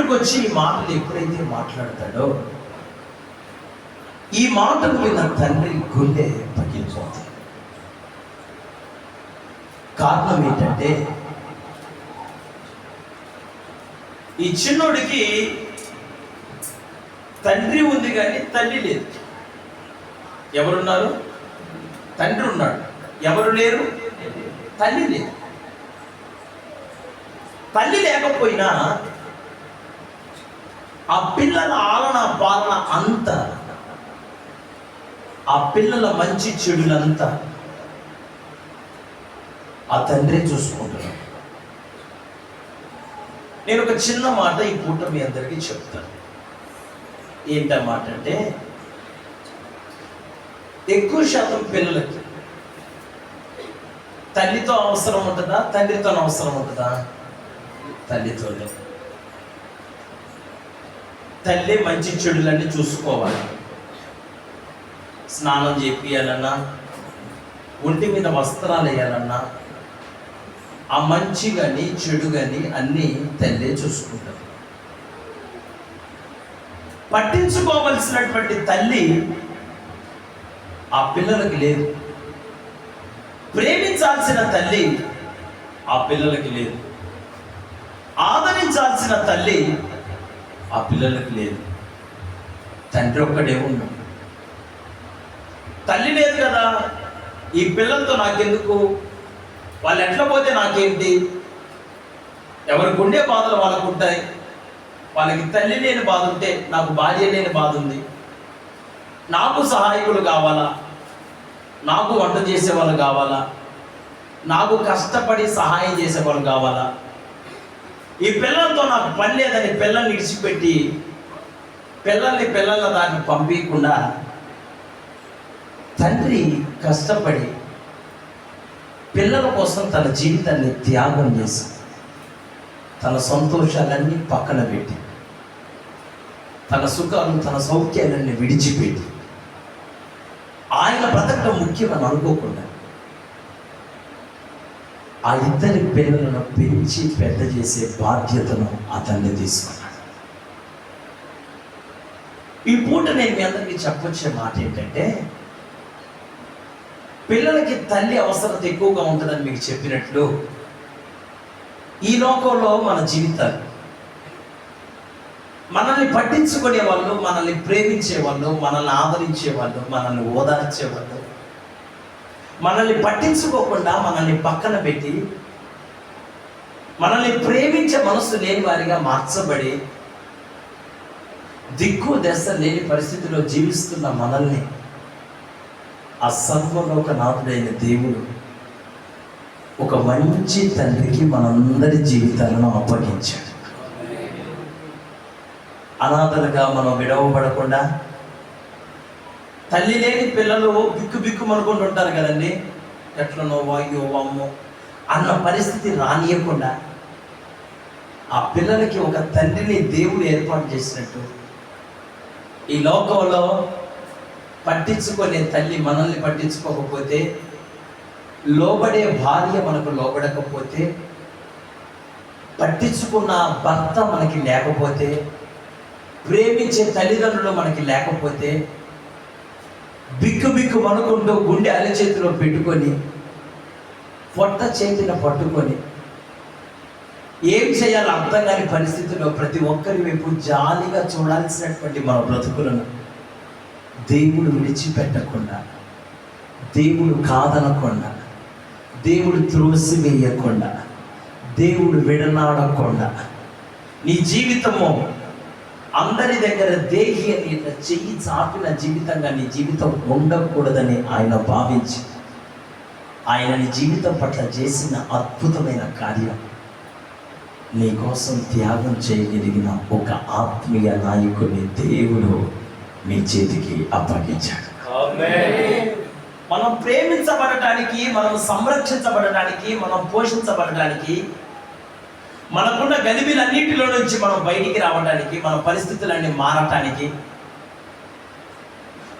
దగ్గరకు వచ్చి ఈ మాటలు ఎప్పుడైతే మాట్లాడతాడో, ఈ మాటలు విన్న తండ్రి గుండె పగిలిపోతుంది. కారణం ఏంటంటే, ఈ చిన్నోడికి తండ్రి ఉంది కానీ తల్లి లేదు. ఎవరున్నారు? తండ్రి ఉన్నాడు. ఎవరు లేరు? తల్లి లేదు. తల్లి లేకపోయినా ఆ పిల్లల ఆలన పాలన అంతా, ఆ పిల్లల మంచి చెడులంతా ఆ తండ్రే చూసుకుంటున్నాడు. నేను ఒక చిన్న మాట ఈ పూట మీ అందరికీ చెప్తాను. ఏంటన్నమాట అంటే, ఎక్కువ శాతం పిల్లలకి తల్లితో అవసరం ఉంటుందా, తండ్రితో అవసరం ఉంటుందా? తల్లితోనే. తల్లి మంచి చెడులన్నీ చూసుకోవాలి. స్నానం చేపియాలన్నా, ఒంటి మీద వస్త్రాలు వేయాలన్నా, ఆ మంచి కానీ చెడు కానీ అన్నీ తల్లే చూసుకుంటారు. పట్టించుకోవలసినటువంటి తల్లి ఆ పిల్లలకి లేదు. ప్రేమించాల్సిన తల్లి ఆ పిల్లలకి లేదు. ఆదరించాల్సిన తల్లి ఆ పిల్లలకి లేదు. తండ్రి ఒక్కడే ఉన్నాడు. తల్లి లేదు కదా, ఈ పిల్లలతో నాకెందుకు, వాళ్ళు ఎట్లా పోతే నాకేంటి, ఎవరికి ఉండే బాధలు వాళ్ళకు ఉంటాయి. వాళ్ళకి తల్లి లేని బాధ ఉంటే నాకు భార్య లేని బాధ ఉంది. నాకు సహాయకులు కావాలా, నాకు వంట చేసేవాళ్ళు కావాలా, నాకు కష్టపడి సహాయం చేసేవాళ్ళు కావాలా. ఈ పిల్లలతో నాకు పని లేదని పిల్లల్ని విడిచిపెట్టి పిల్లల దాన్ని పంపించకుండా తండ్రి కష్టపడి పిల్లల కోసం తన జీవితాన్ని త్యాగం చేసి, తన సంతోషాలన్నీ పక్కన పెట్టి, తన సుఖాలు తన సౌఖ్యాలన్నీ విడిచిపెట్టి ఆయన బ్రతకడం ముఖ్యమని అనుకోకుండా ఆ ఇద్దరి పిల్లలను పెంచి పెద్ద చేసే బాధ్యతను అతన్ని తీసుకున్నాడు. ఈ పూట నేను మీ అందరికీ చెప్పొచ్చే మాట ఏంటంటే, పిల్లలకి తల్లి అవసరత ఎక్కువగా ఉంటుందని మీకు చెప్పినట్లు, ఈ లోకంలో మన జీవితాలు మనల్ని పట్టించుకునే వాళ్ళు, మనల్ని ప్రేమించే వాళ్ళు, మనల్ని ఆదరించే వాళ్ళు, మనల్ని ఓదార్చే వాళ్ళు, మనల్ని పట్టించుకోకుండా మనల్ని పక్కన పెట్టి మనల్ని ప్రేమించే మనసు లేని వారిగా మార్చబడి దిక్కు దశ లేని పరిస్థితిలో జీవిస్తున్న మనల్ని ఆ సర్వలోకనాథుడైన దేవుడు ఒక మంచి తండ్రికి మనందరి జీవితాలను అప్పగించాడు. అనాథలుగా మనం విడవబడకుండా, తల్లి లేని పిల్లలు బిక్కు అనుకుంటూ ఉంటారు కదండి, ఎట్లనో వాయో అమ్మో అన్న పరిస్థితి రానియకుండా ఆ పిల్లలకి ఒక తండ్రిని దేవుడు ఏర్పాటు చేసినట్టు, ఈ లోకంలో పట్టించుకునే తల్లి మనల్ని పట్టించుకోకపోతే, లోబడే భార్య మనకు లోబడకపోతే, పట్టించుకున్న భర్త మనకి లేకపోతే, ప్రేమించే తల్లిదండ్రులు మనకి లేకపోతే, బిక్కు అనుకుంటూ గుండె అరచేతిలో పెట్టుకొని పొట్ట చేతిన పట్టుకొని ఏం చేయాలో అర్థం కాని పరిస్థితుల్లో ప్రతి ఒక్కరి వైపు జాలిగా చూడాల్సినటువంటి మన బ్రతుకులను దేవుడు విడిచిపెట్టకుండా, దేవుడు కాదనకుండా, దేవుడు త్రోసివేయకుండా, దేవుడు విడనాడకుండా, నీ జీవితము అందరి దగ్గర దేహి అని ఇట్లా చెయ్యి చాపిన జీవితంగా నీ జీవితం ఉండకూడదని ఆయన భావించి, ఆయన నీ జీవితం పట్ల చేసిన అద్భుతమైన కార్యం, నీ కోసం త్యాగం చేయగలిగిన ఒక ఆత్మీయ నాయకుడిని దేవుడు మీ చేతికి అప్పగించాడు. మనం ప్రేమించబడటానికి, మనం సంరక్షించబడటానికి, మనం పోషించబడటానికి, మనకున్న గలిబిలన్నిటిలో నుంచి మనం బయటికి రావడానికి, మన పరిస్థితులన్నీ మారటానికి,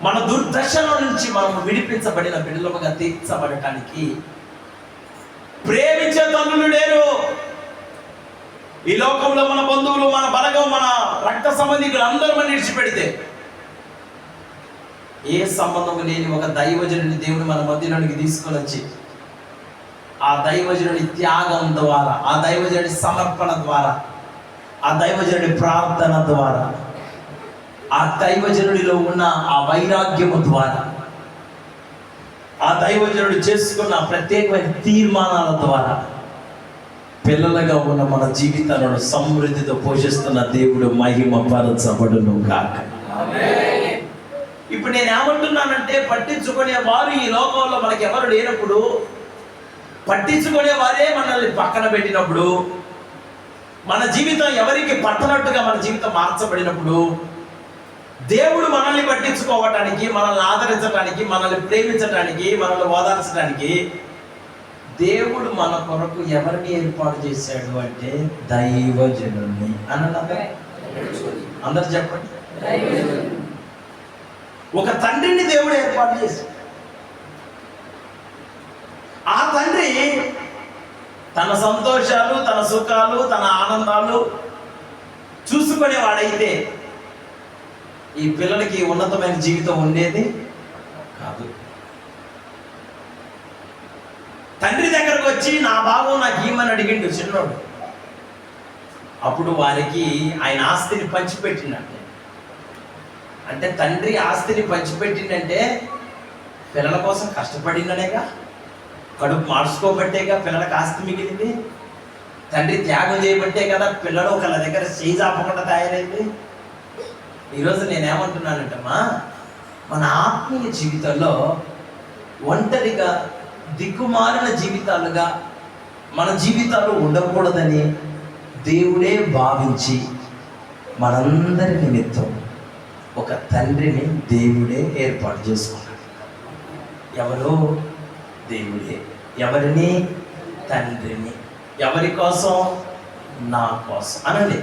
మన దుర్దశలో నుంచి మనం విడిపించబడిన బిడ్డలుగా తీర్చబడటానికి ప్రేమించే తల్లులు లేరు. ఈ లోకంలో మన బంధువులు, మన బలగం, మన రక్త సంబంధికులు అందరూ మనం విడిచిపెడితే, ఏ సంబంధం లేని ఒక దైవజనుని దేవుడు మన మధ్యలోనికి తీసుకొని వచ్చి, ఆ దైవజనుడి త్యాగం ద్వారా, ఆ దైవజనుడి సమర్పణ ద్వారా, ఆ దైవజనుడి ప్రార్థన ద్వారా, ఆ దైవజనుడిలో ఉన్న ఆ వైరాగ్యము ద్వారా, ఆ దైవజనుడు చేసుకున్న ప్రత్యేకమైన తీర్మానాల ద్వారా పిల్లలుగా ఉన్న మన జీవితాలను సమృద్ధితో పోషిస్తున్న దేవుడు మహిమ పరచబడును గాక. ఇప్పుడు నేను ఏమంటున్నానంటే, పట్టించుకునే వారు ఈ లోకంలో మనకి ఎవరు లేనప్పుడు, పట్టించుకునే వారే మనల్ని పక్కన పెట్టినప్పుడు, మన జీవితం ఎవరికి పట్టనట్టుగా మన జీవితం మార్చబడినప్పుడు, దేవుడు మనల్ని పట్టించుకోవటానికి, మనల్ని ఆదరించడానికి, మనల్ని ప్రేమించడానికి, మనల్ని ఓదార్చడానికి దేవుడు మన కొరకు ఎవరిని ఏర్పాటు చేశాడు అంటే దైవజనుడిని అన్నది. అందరు చెప్పండి. ఒక తండ్రిని దేవుడు ఏర్పాటు చేశాడు. ఆ తండ్రి తన సంతోషాలు, తన సుఖాలు, తన ఆనందాలు చూసుకునేవాడైతే ఈ పిల్లలకి ఉన్నతమైన జీవితం ఉండేది కాదు. తండ్రి దగ్గరకు వచ్చి నా బాబు నాకు ఏమని అడిగిండు చిన్నోడు. అప్పుడు వారికి ఆయన ఆస్తిని పంచిపెట్టిండంటే, అంటే తండ్రి ఆస్తిని పంచిపెట్టిందంటే పిల్లల కోసం కష్టపడిందనేగా, కడుపు మార్చుకోబట్టేగా పిల్లలకు ఆస్తి మిగిలింది. తండ్రి త్యాగం చేయబట్టే కదా పిల్లలు ఒకళ్ళ దగ్గర చేయి చాపకుండా తయారైంది. ఈరోజు నేనేమంటున్నానంటమ్మా, మన ఆత్మీయ జీవితంలో ఒంటరిగా దిక్కుమాలిన జీవితాలుగా మన జీవితాలు ఉండకూడదని దేవుడే భావించి మనందరి నిమిత్తం ఒక తండ్రిని దేవుడే ఏర్పాటు చేసుకున్నాడు. ఎవరో దేవుడే. ఎవరిని? తండ్రిని. ఎవరి కోసం? నా కోసం అనండి.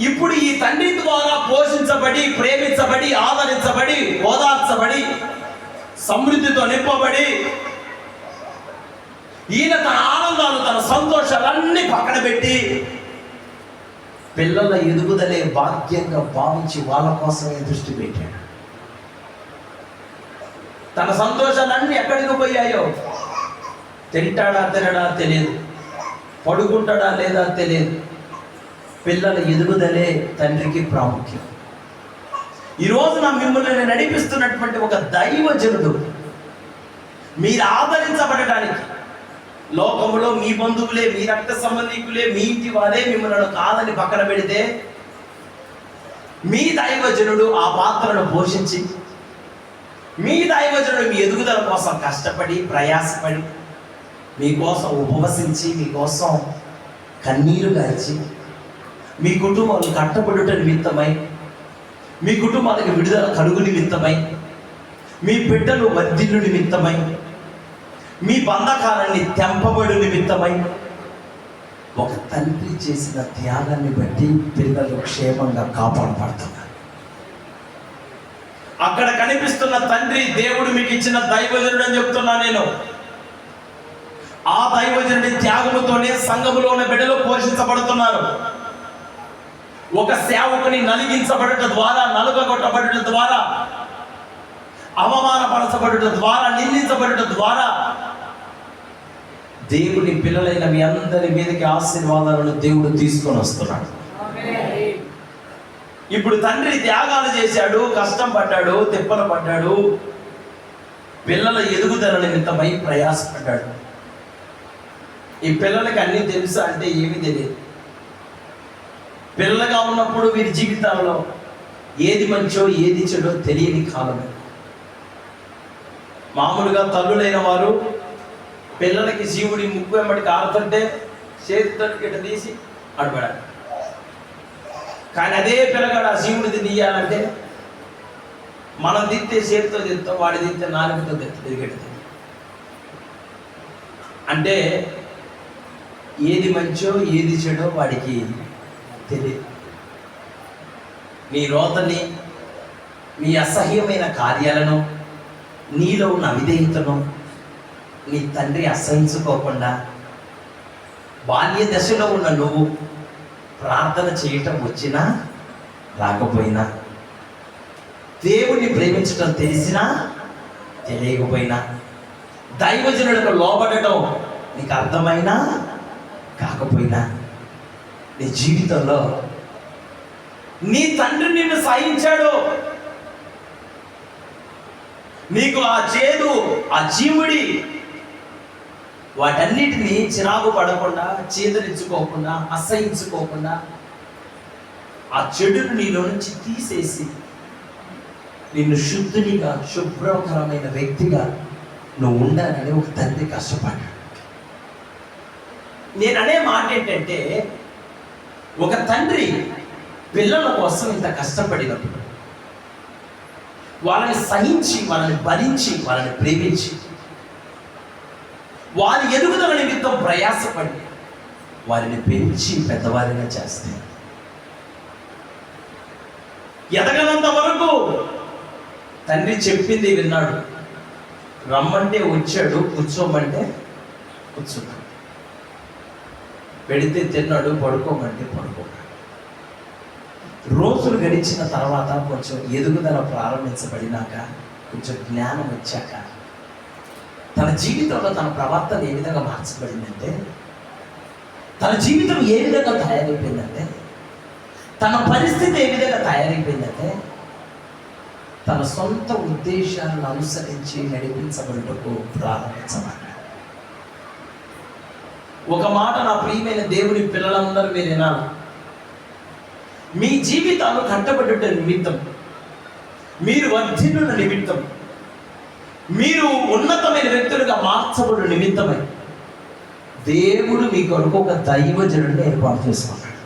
ఇప్పుడు ఈ తండ్రి ద్వారా పోషించబడి, ప్రేమించబడి, ఆదరించబడి, ఓదార్చబడి, సమృద్ధితో నింపబడి, ఈయన తన ఆనందాలు, తన సంతోషాలన్నీ పక్కన పెట్టి పిల్లల ఎదుగుదలే భాగ్యంగా భావించి వాళ్ళ కోసమే దృష్టి పెట్టాడు. తన సంతోషాలన్నీ ఎక్కడికి పోయాయో, తింటాడా తినడా తెలియదు, పడుకుంటాడా లేదా తెలియదు, పిల్లల ఎదుగుదలే తండ్రికి ప్రాముఖ్యం. ఈ రోజున మిమ్మల్ని నడిపిస్తున్నటువంటి ఒక దైవజనుడు మీరు ఆదరించబడటానికి, లోకములో మీ బంధువులే, మీ రక్త సంబంధికులే, మీ ఇంటి వారే మిమ్మల్ని కాదని పక్కన పెడితే, మీ దైవజనుడు ఆ పాత్రను పోషించి, మీ దైవజనుడు మీ ఎదుగుదల కోసం కష్టపడి, ప్రయాసపడి, మీకోసం ఉపవసించి, మీకోసం కన్నీరు గార్చి, మీ కుటుంబాలు కట్టబడుట నిమిత్తమై, మీ కుటుంబాలకు విడుదల కలుగు నిమిత్తమై, మీ బిడ్డలు వర్ధిల్లు నిమిత్తమై, మీ బంధకాలన్నీ తెంపబడు నిమిత్తమై, ఒక తండ్రి చేసిన త్యాగాన్ని బట్టి పిల్లలు క్షేమంగా కాపాడబడుతున్నారు. అక్కడ కనిపిస్తున్న తండ్రి దేవుడు మీకు ఇచ్చిన దైవజనుడు అని చెప్తున్నా నేను. ఆ దైవజనుడి త్యాగముతోనే సంఘములో ఉన్న బిడ్డలు పోషించబడుతున్నారు. ఒక సేవకుని నలిగించబడట ద్వారా, నలుగగొట్టబడట ద్వారా, అవమానపరచబడట ద్వారా, నిందించబడట ద్వారా దేవుని పిల్లలైన మీ అందరి మీదకి ఆశీర్వాదాలను దేవుడు తీసుకొని వస్తున్నాడు. ఇప్పుడు తండ్రి త్యాగాలు చేశాడు, కష్టం పడ్డాడు, తిప్పలు పడ్డాడు, పిల్లల ఎదుగుదల నిమిత్తమై ప్రయాసపడ్డాడు. ఈ పిల్లలకి అన్నీ తెలుసా అంటే ఏమీ తెలియదు. పిల్లలుగా ఉన్నప్పుడు వీరి జీవితాల్లో ఏది మంచో ఏది చెడో తెలియని కాలమే. మామూలుగా తల్లులైన వారు పిల్లలకి శివుడి ముక్కు వెంబడి కాలుతుంటే చేతితో ఇట తీసి అడబడాలి. కానీ అదే పిల్లగాడు ఆ శివుడిది తీయాలంటే మనం తిత్తే చేతితో తిత్తాం, వాడి తిత్తే నాలుగుతో తిరిగెడుతుంది. అంటే ఏది మంచో ఏది చెడో వాడికి తెలియదు. నీ రోతని, నీ అసహ్యమైన కార్యాలను, నీలో ఉన్న అవిధేయతను నీ తండ్రి అసహించుకోకుండా బాల్య దశలో ఉన్న నువ్వు ప్రార్థన చేయటం వచ్చినా రాకపోయినా, దేవుణ్ణి ప్రేమించటం తెలిసినా తెలియకపోయినా, దైవజనులకు లోబడటం నీకు అర్థమైనా కాకపోయినా, నీ జీవితంలో నీ తండ్రి నిన్ను సహించాడు. నీకు ఆ చేదు, ఆ చీముడి, వాటన్నిటినీ చిరాకు పడకుండా, చీదరించుకోకుండా, అసహించుకోకుండా ఆ చెడును నీలో నుంచి తీసేసి నిన్ను శుద్ధునిగా, శుభ్రకరమైన వ్యక్తిగా నువ్వు ఉండాలని ఒక తండ్రి కష్టపడ్డాడు. నేను అనే మాట ఏంటంటే, ఒక తండ్రి పిల్లల కోసం ఇంత కష్టపడినప్పుడు, వాళ్ళని సహించి, వాళ్ళని భరించి, వాళ్ళని ప్రేమించి, వారి ఎదుగుదల నిమిత్తం ప్రయాసపడి వారిని పెంచి పెద్దవారిగా చేస్తే, ఎదగనంత వరకు తండ్రి చెప్పింది విన్నాడు. రమ్మంటే వచ్చాడు, కూర్చోమంటే కూర్చున్నాడు, పెడితే తిన్నాడు, పడుకోమంటే పడుకోన్నాడు. రోజులు గడిచిన తర్వాత కొంచెం ఎదుగుదల ప్రారంభించబడినాక, కొంచెం జ్ఞానం వచ్చాక, తన జీవితంలో తన ప్రవర్తన ఏ విధంగా మార్చబడిందంటే, తన జీవితం ఏ విధంగా తయారైపోయిందంటే, తన పరిస్థితి ఏ విధంగా తయారైపోయిందంటే, తన సొంత ఉద్దేశాలను అనుసరించి నడిపించబడుటకు ప్రారంభించబడ్డాడు. ఒక మాట నా ప్రియమైన దేవుని పిల్లలందరూ మీరు వినాలి. మీ జీవితాలు కట్టబడుట నిమిత్తం, మీరు వర్ధిల్లుల నిమిత్తం, మీరు ఉన్నతమైన వ్యక్తులుగా మార్చబడు నిమిత్తమై దేవుడు మీ కొరకు ఒక దైవజనుడిని ఏర్పాటు చేసుకున్నాడు.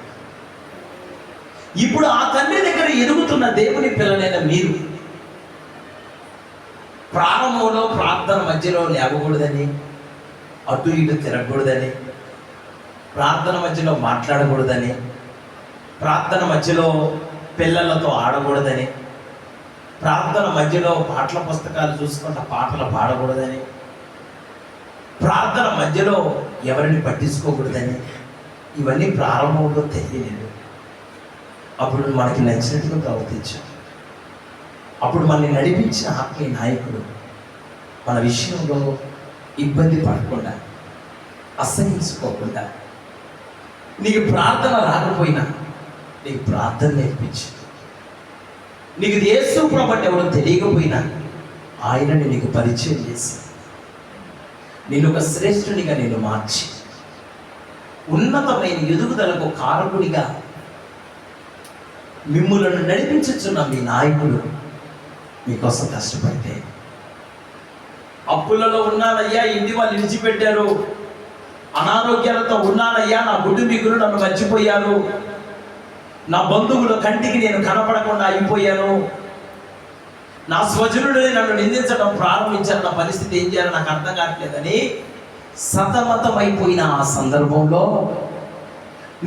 ఇప్పుడు ఆ తండ్రి దగ్గర ఎదుగుతున్న దేవుని పిల్లలైన మీరు ప్రారంభంలో ప్రార్థన మధ్యలో లేవకూడదని, అటు ఇటు తిరగకూడదని, ప్రార్థన మధ్యలో మాట్లాడకూడదని, ప్రార్థన మధ్యలో పిల్లలతో ఆడకూడదని, ప్రార్థన మధ్యలో పాటల పుస్తకాలు చూసుకుంటా పాటలు పాడకూడదని, ప్రార్థన మధ్యలో ఎవరిని పట్టించుకోకూడదని, ఇవన్నీ ప్రారంభంలో తెలియలేదు. అప్పుడు మనకి నచ్చినట్టుగా ప్రవర్తించాం. అప్పుడు మనల్ని నడిపించిన ఆత్మీయ నాయకుడు మన విషయంలో ఇబ్బంది పడకుండా, అసహించుకోకుండా, నీకు ప్రార్థన రాకపోయినా నీకు ప్రార్థన నేర్పించి, నీకు యేసు ప్రభువు అంటే ఎవరో తెలియకపోయినా ఆయనని నీకు పరిచయం చేసి, నేను ఒక శ్రేష్ఠునిగా నేను మార్చి, ఉన్నతమైన ఎదుగుదలకు కారకుడిగా మిమ్ములను నడిపించుచున్న మీ నాయకుడు మీకోసం కష్టపడితే, అప్పులలో ఉన్నానయ్యా, ఇంటి వాళ్ళు విడిచిపెట్టారు, అనారోగ్యాలతో ఉన్నానయ్యా, నా కుటుంబీకులు నన్ను మర్చిపోయారు, నా బంధువుల కంటికి నేను కనపడకుండా అయిపోయాను, నా స్వజనుడిని నన్ను నిందించడం ప్రారంభించారు, నా పరిస్థితి ఏం చేయాలో నాకు అర్థం కావట్లేదని సతమతమైపోయిన ఆ సందర్భంలో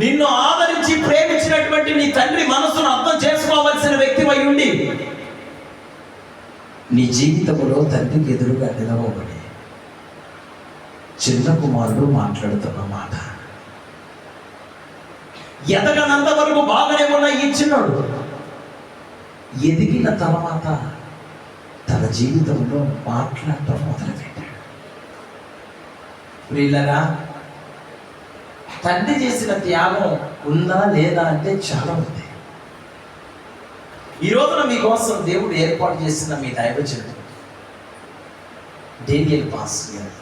నిన్ను ఆదరించి ప్రేమించినటువంటి నీ తండ్రి మనసును అర్థం చేసుకోవాల్సిన వ్యక్తి అయి ఉండి, నీ జీవితంలో తండ్రికి ఎదురుగా నిలవబడి చిన్న కుమారుడు మాట్లాడుతున్న మాట, ఎదగనంత వరకు బాగానే ఉన్న ఈ చిన్నోడు ఎదిగిన తర్వాత తన జీవితంలో మాట్లాడటం మొదలుపెట్టాడు. ప్రియులరా, తండ్రి చేసిన త్యాగం ఉందా లేదా అంటే చాలా ఉంది. ఈ రోజున మీకోసం దేవుడు ఏర్పాటు చేసిన మీ దైవజనుడు డేనియల్ పాస్ గారు,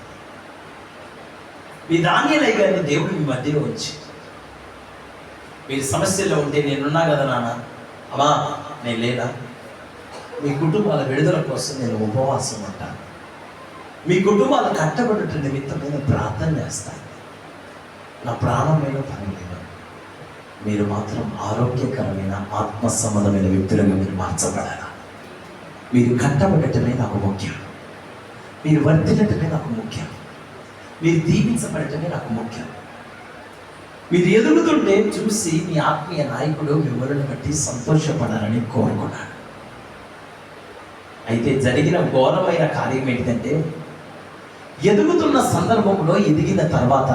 మీ దానియేలు గారిని దేవుడు మీ మధ్యలో వచ్చి, మీరు సమస్యల్లో ఉంటే నేనున్నా కదా నాన్న, అమ్మా నేను లేదా, మీ కుటుంబాల విడుదల కోసం నేను ఉపవాసం ఉంటాను, మీ కుటుంబాలు కట్టబడుట నిమిత్తం నేను ప్రార్థన చేస్తాను, నా ప్రాణమైన పని లేదు, మీరు మాత్రం ఆరోగ్యకరమైన ఆత్మ సంబంధమైన వ్యక్తులుగా మీరు మార్చబడాలా, మీరు కట్టబడటమే నాకు ముఖ్యం, మీరు వర్తిల్లటమే నాకు ముఖ్యం, మీరు దీవించబడటమే నాకు ముఖ్యం, మీరు ఎదుగుతుంటే చూసి మీ ఆత్మీయ నాయకుడు మిమ్మల్ని బట్టి సంతోషపడాలని కోరుకున్నాడు. అయితే జరిగిన ఘోరమైన కార్యం ఏంటంటే, ఎదుగుతున్న సందర్భంలో ఎదిగిన తర్వాత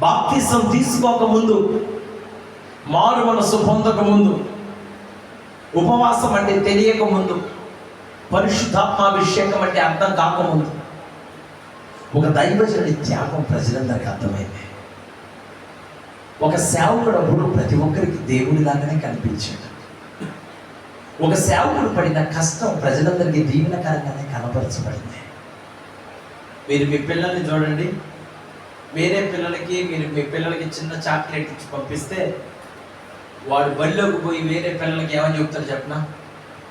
బాప్తిసం తీసుకోకముందు, మారు మనసు పొందకముందు, ఉపవాసం అంటే తెలియకముందు, పరిశుద్ధాత్మాభిషేకం అంటే అర్థం కాకముందు ఒక దైవజనుడి త్యాగం ప్రజలందరికీ అర్థమైంది. ఒక సేవకుడు అప్పుడు ప్రతి ఒక్కరికి దేవుడిలాగానే కనిపించాడు. ఒక సేవకుడు పడిన కష్టం ప్రజలందరికీ దీవెనకరంగానే కనపరచబడింది. మీరు మీ పిల్లల్ని చూడండి, వేరే పిల్లలకి మీ పిల్లలకి చిన్న చాక్లెట్ ఇచ్చి పంపిస్తే వాడు బడిలోకి పోయి వేరే పిల్లలకి ఏమని చెప్తాడు చెప్పిన,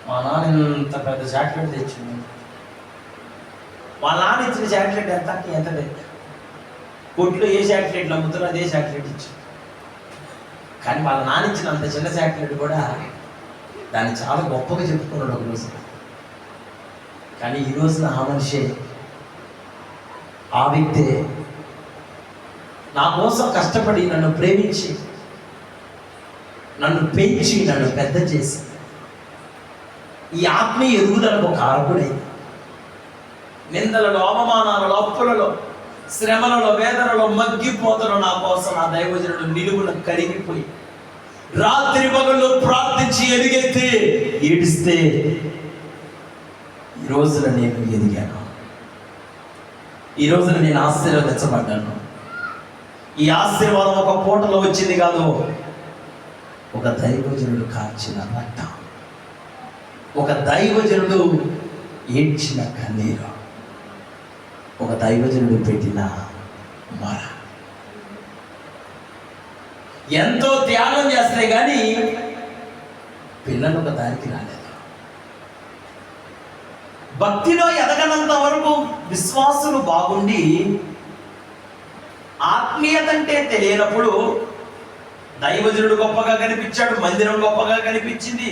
మా నాన్న ఇంత పెద్ద చాక్లెట్ తెచ్చింది. వాళ్ళ నాన్న ఇచ్చిన చాక్లెట్ ఎంత లేదు, కొట్లో ఏ చాక్లెట్లు అమ్ముతారో అదే చాక్లెట్ ఇచ్చి. కానీ వాళ్ళ నాన్న ఇచ్చిన అంత చిన్న చాక్లెట్ కూడా దాన్ని చాలా గొప్పగా చెప్పుకున్నాడు ఒక రోజు. కానీ ఈ రోజున ఆ మనిషే, ఆ వ్యక్తే నా కోసం కష్టపడి నన్ను ప్రేమించి, నన్ను పెంచి, నన్ను పెద్ద చేసి ఈ ఆత్మీయ ఎదుగుదలకు కారకుడై నిందలలో, అవమానాలలో, అప్పులలో, శ్రమలలో, వేదనలో మగ్గిపోతలో నా కోసం నా దైవజనుడు నిలువున కరిగిపోయి రాత్రి పగళ్ళు ప్రార్థించి ఎదిగెత్తి ఏడిస్తే ఈ రోజున నేను ఎదిగాను. ఈ రోజున నేను ఆశీర్వదించబడ్డాను. ఈ ఆశీర్వాదం ఒక పూటలో వచ్చింది కాదు, ఒక దైవజనుడు కార్చిన రక్తం, ఒక దైవజనుడు ఏడ్చిన కన్నీరు, ఒక దైవజనుడు పెట్టిన మొర. ఎంతో త్యాగం చేస్తే కానీ పిల్లలు ఒక దానికి రాలేదు. భక్తిలో ఎదగనంత వరకు విశ్వాసులు బాగుండి ఆత్మీయత అంటే తెలియనప్పుడు దైవజనుడు గొప్పగా కనిపించాడు, మందిరం గొప్పగా కనిపించింది.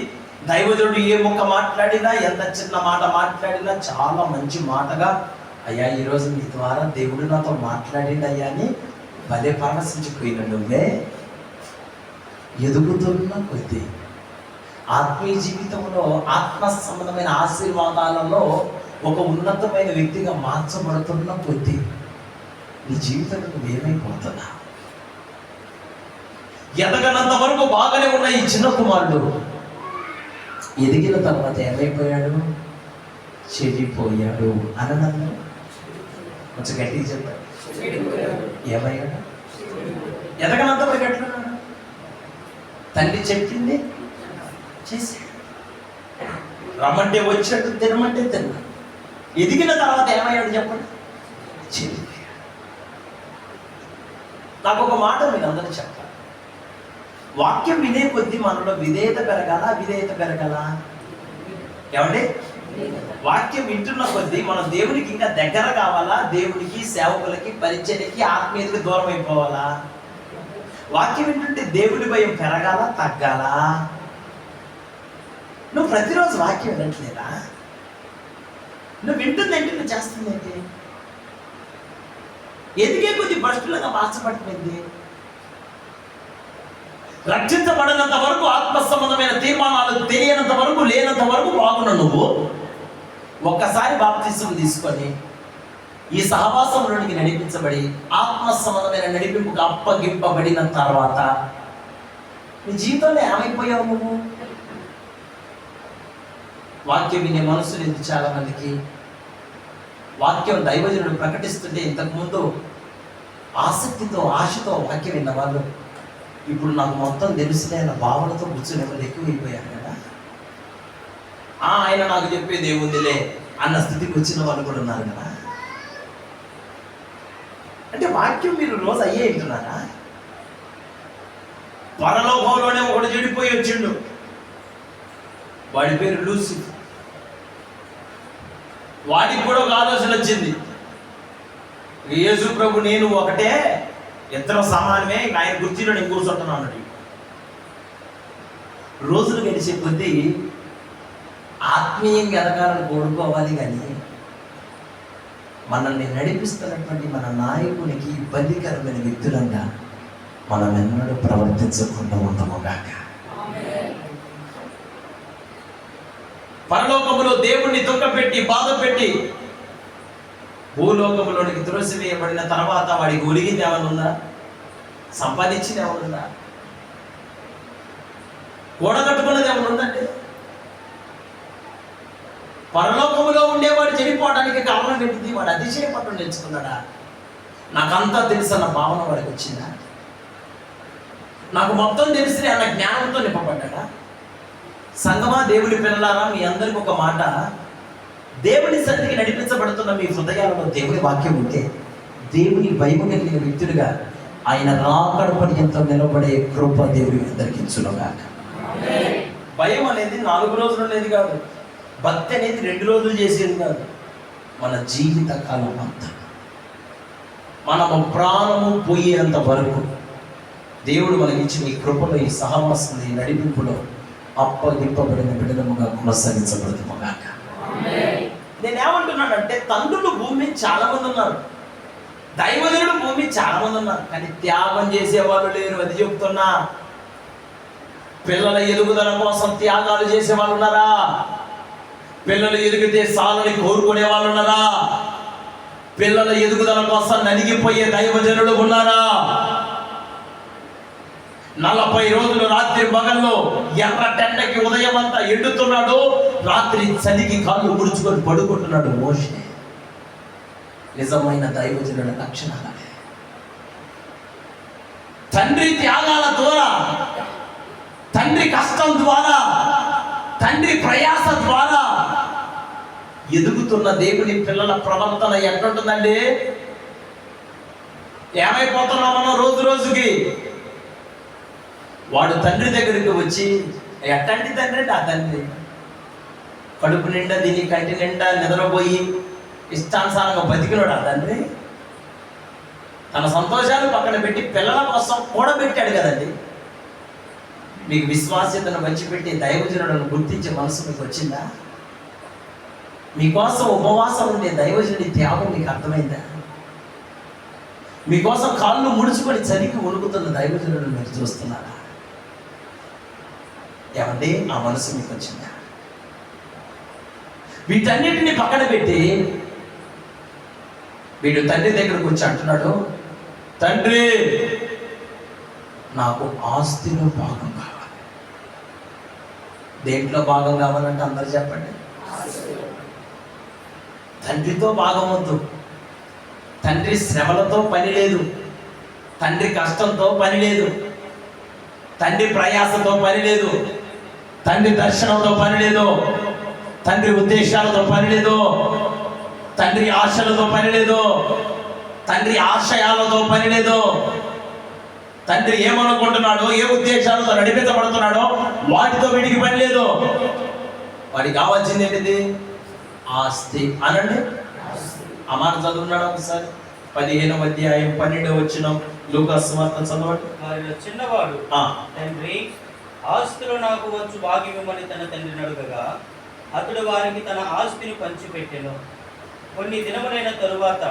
దైవజనుడు ఏ ముక్క మాట్లాడినా, ఎంత చిన్న మాట మాట్లాడినా చాలా మంచి మాటగా, అయ్యా ఈరోజు మీ ద్వారా దేవుడు నాతో మాట్లాడిండు అయ్యా అని భలే పరవశించిపోయిన నువ్వే ఎదుగుతున్న కొద్దీ ఆత్మీయ జీవితంలో ఆత్మ సంబంధమైన ఆశీర్వాదాలలో ఒక ఉన్నతమైన వ్యక్తిగా మార్చబడుతున్న కొద్దీ నీ జీవితంలో నువ్వేమైపోతున్నా. ఎదగనంత వరకు బాగానే ఉన్న ఈ చిన్న కుమారుడు ఎదిగిన తర్వాత ఏమైపోయాడు? చెడిపోయాడు. అననంలో కొంచెం గట్టిగా చెప్పాడు. ఏమయ్యాడు? ఎదగనంత వరకు ఎట్లున్నాడు? తండ్రి చెప్పింది చేశాడు. రమ్మంటే వచ్చాడు, తినమంటే తిన్నాడు. ఎదిగిన తర్వాత ఏమయ్యాడు చెప్పండి? చెడిపోయాడు. నాకు ఒక మాట మీరు అందరూ చెప్పాలి. వాక్యం వినే కొద్దీ మనలో విధేయత పెరగాల. ఏమండి? వాక్యం వింటున్న కొద్దీ మనం దేవునికి ఇంకా దగ్గర కావాలా? దేవునికి, సేవకులకి, పరిచర్యకి, ఆత్మీయతకి దూరం అయిపోవాలా? వాక్యం వింటుంటే దేవుడి భయం పెరగాల, తగ్గాలా? నువ్వు ప్రతిరోజు వాక్యం వినట్లేదా? నువ్వు వింటుందేంటి, నువ్వు చేస్తుందేంటి? ఎదిగే కొద్ది భ్రష్టులుగా మార్చబడిపోయింది. రక్షించబడినంత వరకు, ఆత్మ సంబంధమైన తీర్మానాలు తెలియనంత వరకు, లేనంత వరకు బాగున్నావు నువ్వు. ఒక్కసారి బాప్తిసం తీసుకొని ఈ సహవాసంలోనికి నడిపించబడి ఆత్మ సంబంధమైన నడిపింపుకు అప్పగింపబడిన తర్వాత నీ జీవితంలో ఏమైపోయావు నువ్వు? వాక్యం వినే మనసు లేదు చాలా మందికి. వాక్యం దైవజనుడు ప్రకటిస్తుంటే ఇంతకుముందు ఆసక్తితో, ఆశతో వాక్యం విన్న వాళ్ళు ఇప్పుడు నాకు మొత్తం తెలిసిన అన్న భావనతో కూర్చునే వాళ్ళు ఎక్కువైపోయారు కదా. ఆయన నాకు చెప్పేది ఏముందిలే అన్న స్థితికి వచ్చిన వాళ్ళు కూడా ఉన్నారు కదా. అంటే వాక్యం మీరు రోజు అయ్యే వింటున్నారా? పరలోకంలోనే ఒకడు చెడిపోయి వచ్చిండు, వాడి పేరు లూసిఫర్. వాడికి కూడా ఒక ఆలోచన వచ్చింది, యేసు ప్రభు నేను ఒకటే, ఇద్దరు సమానమే, ఆయన కుర్చీలో నేను కూర్చుంటున్నాను. రోజులు గడిచే కొద్దీ ఆత్మీయంగా ఎదగాలని కోరుకోవాలి, కానీ మనల్ని నడిపిస్తున్నటువంటి మన నాయకునికి ఇబ్బందికరమైన వ్యక్తులంగా మనం ఎన్నడూ ప్రవర్తించకుండా ఉంటాముగాక. పరలోకములో దేవుణ్ణి దుఃఖపెట్టి, బాధ పెట్టి భూలోకములోనికి త్రోసివేయబడిన తర్వాత వాడికి ఒరిగింది ఏమైనా ఉందా? సంపాదించింది ఏమన్నా? కూడగట్టుకున్నది ఏమన్నా ఉందండి? పరలోకములో ఉండేవాడు చనిపోవడానికి కారణం ఏంటిది? వాడు అతిశయపడడం నేర్చుకున్నాడా? నాకంతా తెలుసన్న భావన వాడికి వచ్చిందా? నాకు మొత్తం తెలిసి అన్న జ్ఞానంతో నింపబడ్డా? సంగమా, దేవుని పిల్లలారా, మీ అందరికి ఒక మాట, దేవుని సన్నిధికి నడిపించబడుతున్న మీ హృదయాలలో దేవుని వాక్యం ఉంటే దేవుని భయం కలిగిన వ్యక్తులుగా ఆయన రాకడ పర్యంతం నిలబడే కృప దేవుని అందరికీ ఇచ్చునుగాక. భయం అనేది 4 రోజులు అనేది కాదు, భక్తి అనేది 2 రోజులు చేసేది కాదు, మన జీవిత కాలం అంతా, మనము ప్రాణము పోయేంత వరకు దేవుడు మనకిచ్చిన ఈ కృపలో, ఈ సహవాసం, ఈ నడిపింపులో అప్పగింపబడిన బిడ్డలముగా కొనసాగించబడుతుగాక. నేనేమంటున్నానంటే, తండ్రులు భూమి చాలా మంది ఉన్నారు, దైవజనుడు భూమి చాలా మంది ఉన్నారు, కానీ త్యాగం చేసేవాళ్ళు లేరు. అది చెప్తున్నా. పిల్లల ఎదుగుదల కోసం త్యాగాలు చేసే వాళ్ళు ఉన్నారా? పిల్లలు ఎదిగితే సాలని కోరుకునే వాళ్ళు ఉన్నారా? పిల్లల ఎదుగుదల కోసం నలిగిపోయే దైవజనులు ఉన్నారా? 40 రోజులు రాత్రి పగల్లో ఎర్ర టెండకి ఉదయం అంతా ఎండుతున్నాడు, రాత్రి చలికి కాళ్ళు ముడుచుకొని పడుకుంటున్నాడు మోషే. నిజమైన దైవజనుల లక్షణాలు. తండ్రి త్యాగాల ద్వారా, తండ్రి కష్టం ద్వారా, తండ్రి ప్రయాస ద్వారా ఎదుగుతున్న దేవుని పిల్లల ప్రవర్తన ఎట్లుంటుందండి? ఏమైపోతున్నాం మనం రోజు రోజుకి? వాడు తండ్రి దగ్గరికి వచ్చి, ఎట్టంటి తండ్రి అంటే ఆ తండ్రి కడుపు నిండా తిని కంటి నిండా నిద్రపోయి ఇష్టానుసారంగా బతికినాడు ఆ తండ్రి. తన సంతోషాలు పక్కన పెట్టి పిల్లల కోసం కూడబెట్టాడు కదండి. మీకు విశ్వాస్యతను పంచిపెట్టి దైవజనులను గుర్తించే మనసు మీకు వచ్చిందా? మీకోసం ఉపవాసం ఉండే దైవజనుడి త్యాగం మీకు అర్థమైందా? మీకోసం కాళ్ళు ముడుచుకొని చలికి వణుకుతున్న దైవజనులను మీరు చూస్తున్నారా? ఏమండి, ఆ మనసు మీకు వచ్చిందా? వీటన్నిటిని పక్కన పెట్టి వీడు తండ్రి దగ్గరకు వచ్చి అంటున్నాడు, తండ్రి నాకు ఆస్తిలో భాగం కావాలి. దేంట్లో భాగం కావాలంటే అందరు చెప్పండి. తండ్రితో భాగం వద్దు. తండ్రి శ్రమలతో పని లేదు, తండ్రి కష్టంతో పని లేదు, తండ్రి ప్రయాసతో పని లేదు, తండ్రి దర్శనంతో పని లేదు, తండ్రి ఉద్దేశాలతో పని లేదు, తండ్రి ఆశలతో పని లేదు, తండ్రి ఆశయాలతో పని లేదు. తండ్రి ఏమనుకుంటున్నాడో, ఏ ఉద్దేశాలతో నడిపించబడుతున్నాడో వాటితో వీడికి పని లేదు. వాడికి కావాల్సింది ఏంటిది? ఆస్తి. అనండి, ఆ మాట చదువున్నాడు ఒకసారి. 15వ అధ్యాయం 12వ వచనం లూకా సువార్త చదవండి. వారిలో చిన్నవాడు తండ్రి, ఆస్తిలో నాకు వచ్చు భాగ్యమని తన తండ్రిని అడుగగా అతడు వారికి తన ఆస్తిని పంచిపెట్టెను. కొన్ని దినములైన తరువాత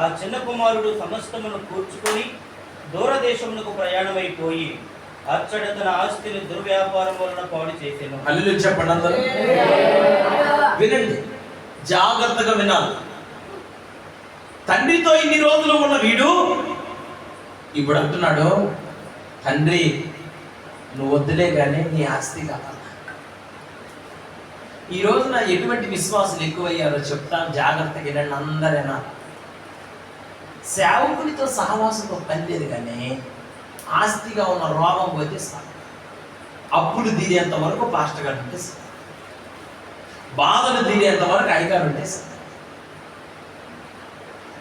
ఆ చిన్న కుమారుడు సమస్తమును కూర్చుకొని దూరదేశమునకు ప్రయాణమైపోయి అచ్చట తన ఆస్తిని దుర్వ్యాపారం వలన పాడు చేసెను. హల్లెలూయా చెప్పండి అందరూ. వినండి, జాగ్రత్తగా వినాలి. తండ్రితో ఇన్ని రోజులు ఉన్న వీడు ఇప్పుడు అంటున్నాడు, తండ్రి నువ్వు వద్దులే కానీ నీ ఆస్తి కావాలి. ఈ రోజున ఎటువంటి విశ్వాసులు ఎక్కువయ్యారో చెప్తాను, జాగ్రత్తగా వినండి అందరైనా. సేవకునితో సహవాసంతో పని లేదు, కానీ ఆస్తిగా ఉన్న రోగం పోతే సార్, అప్పులు తీరేంత వరకు పాస్టర్ గారు ఉంటే సార్, బాధలు తీరేంత వరకు అయ్యగారు ఉంటే సార్,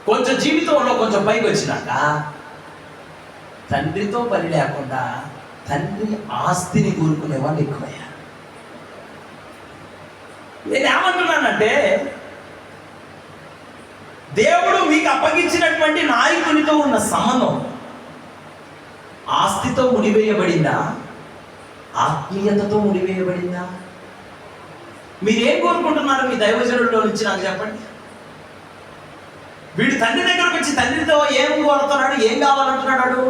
కొంచెం జీవితంలో కొంచెం పైకి వచ్చినాక తండ్రితో పని లేకుండా తండ్రి ఆస్తిని కోరుకునే వాళ్ళు ఎక్కువయ్యారు. నేనేమంటున్నానంటే, దేవుడు మీకు అప్పగించినటువంటి నాయకునితో ఉన్న సంబంధం ఆస్తితో ముడివేయబడిందా, ఆత్మీయతతో ముడివేయబడిందా? మీరేం కోరుకుంటున్నారు మీ దైవజనుల్లో నుంచి నాకు చెప్పండి. వీడు తండ్రి దగ్గరకు వచ్చి తండ్రితో ఏం కోరుతున్నాడు, ఏం కావాలంటున్నాడు?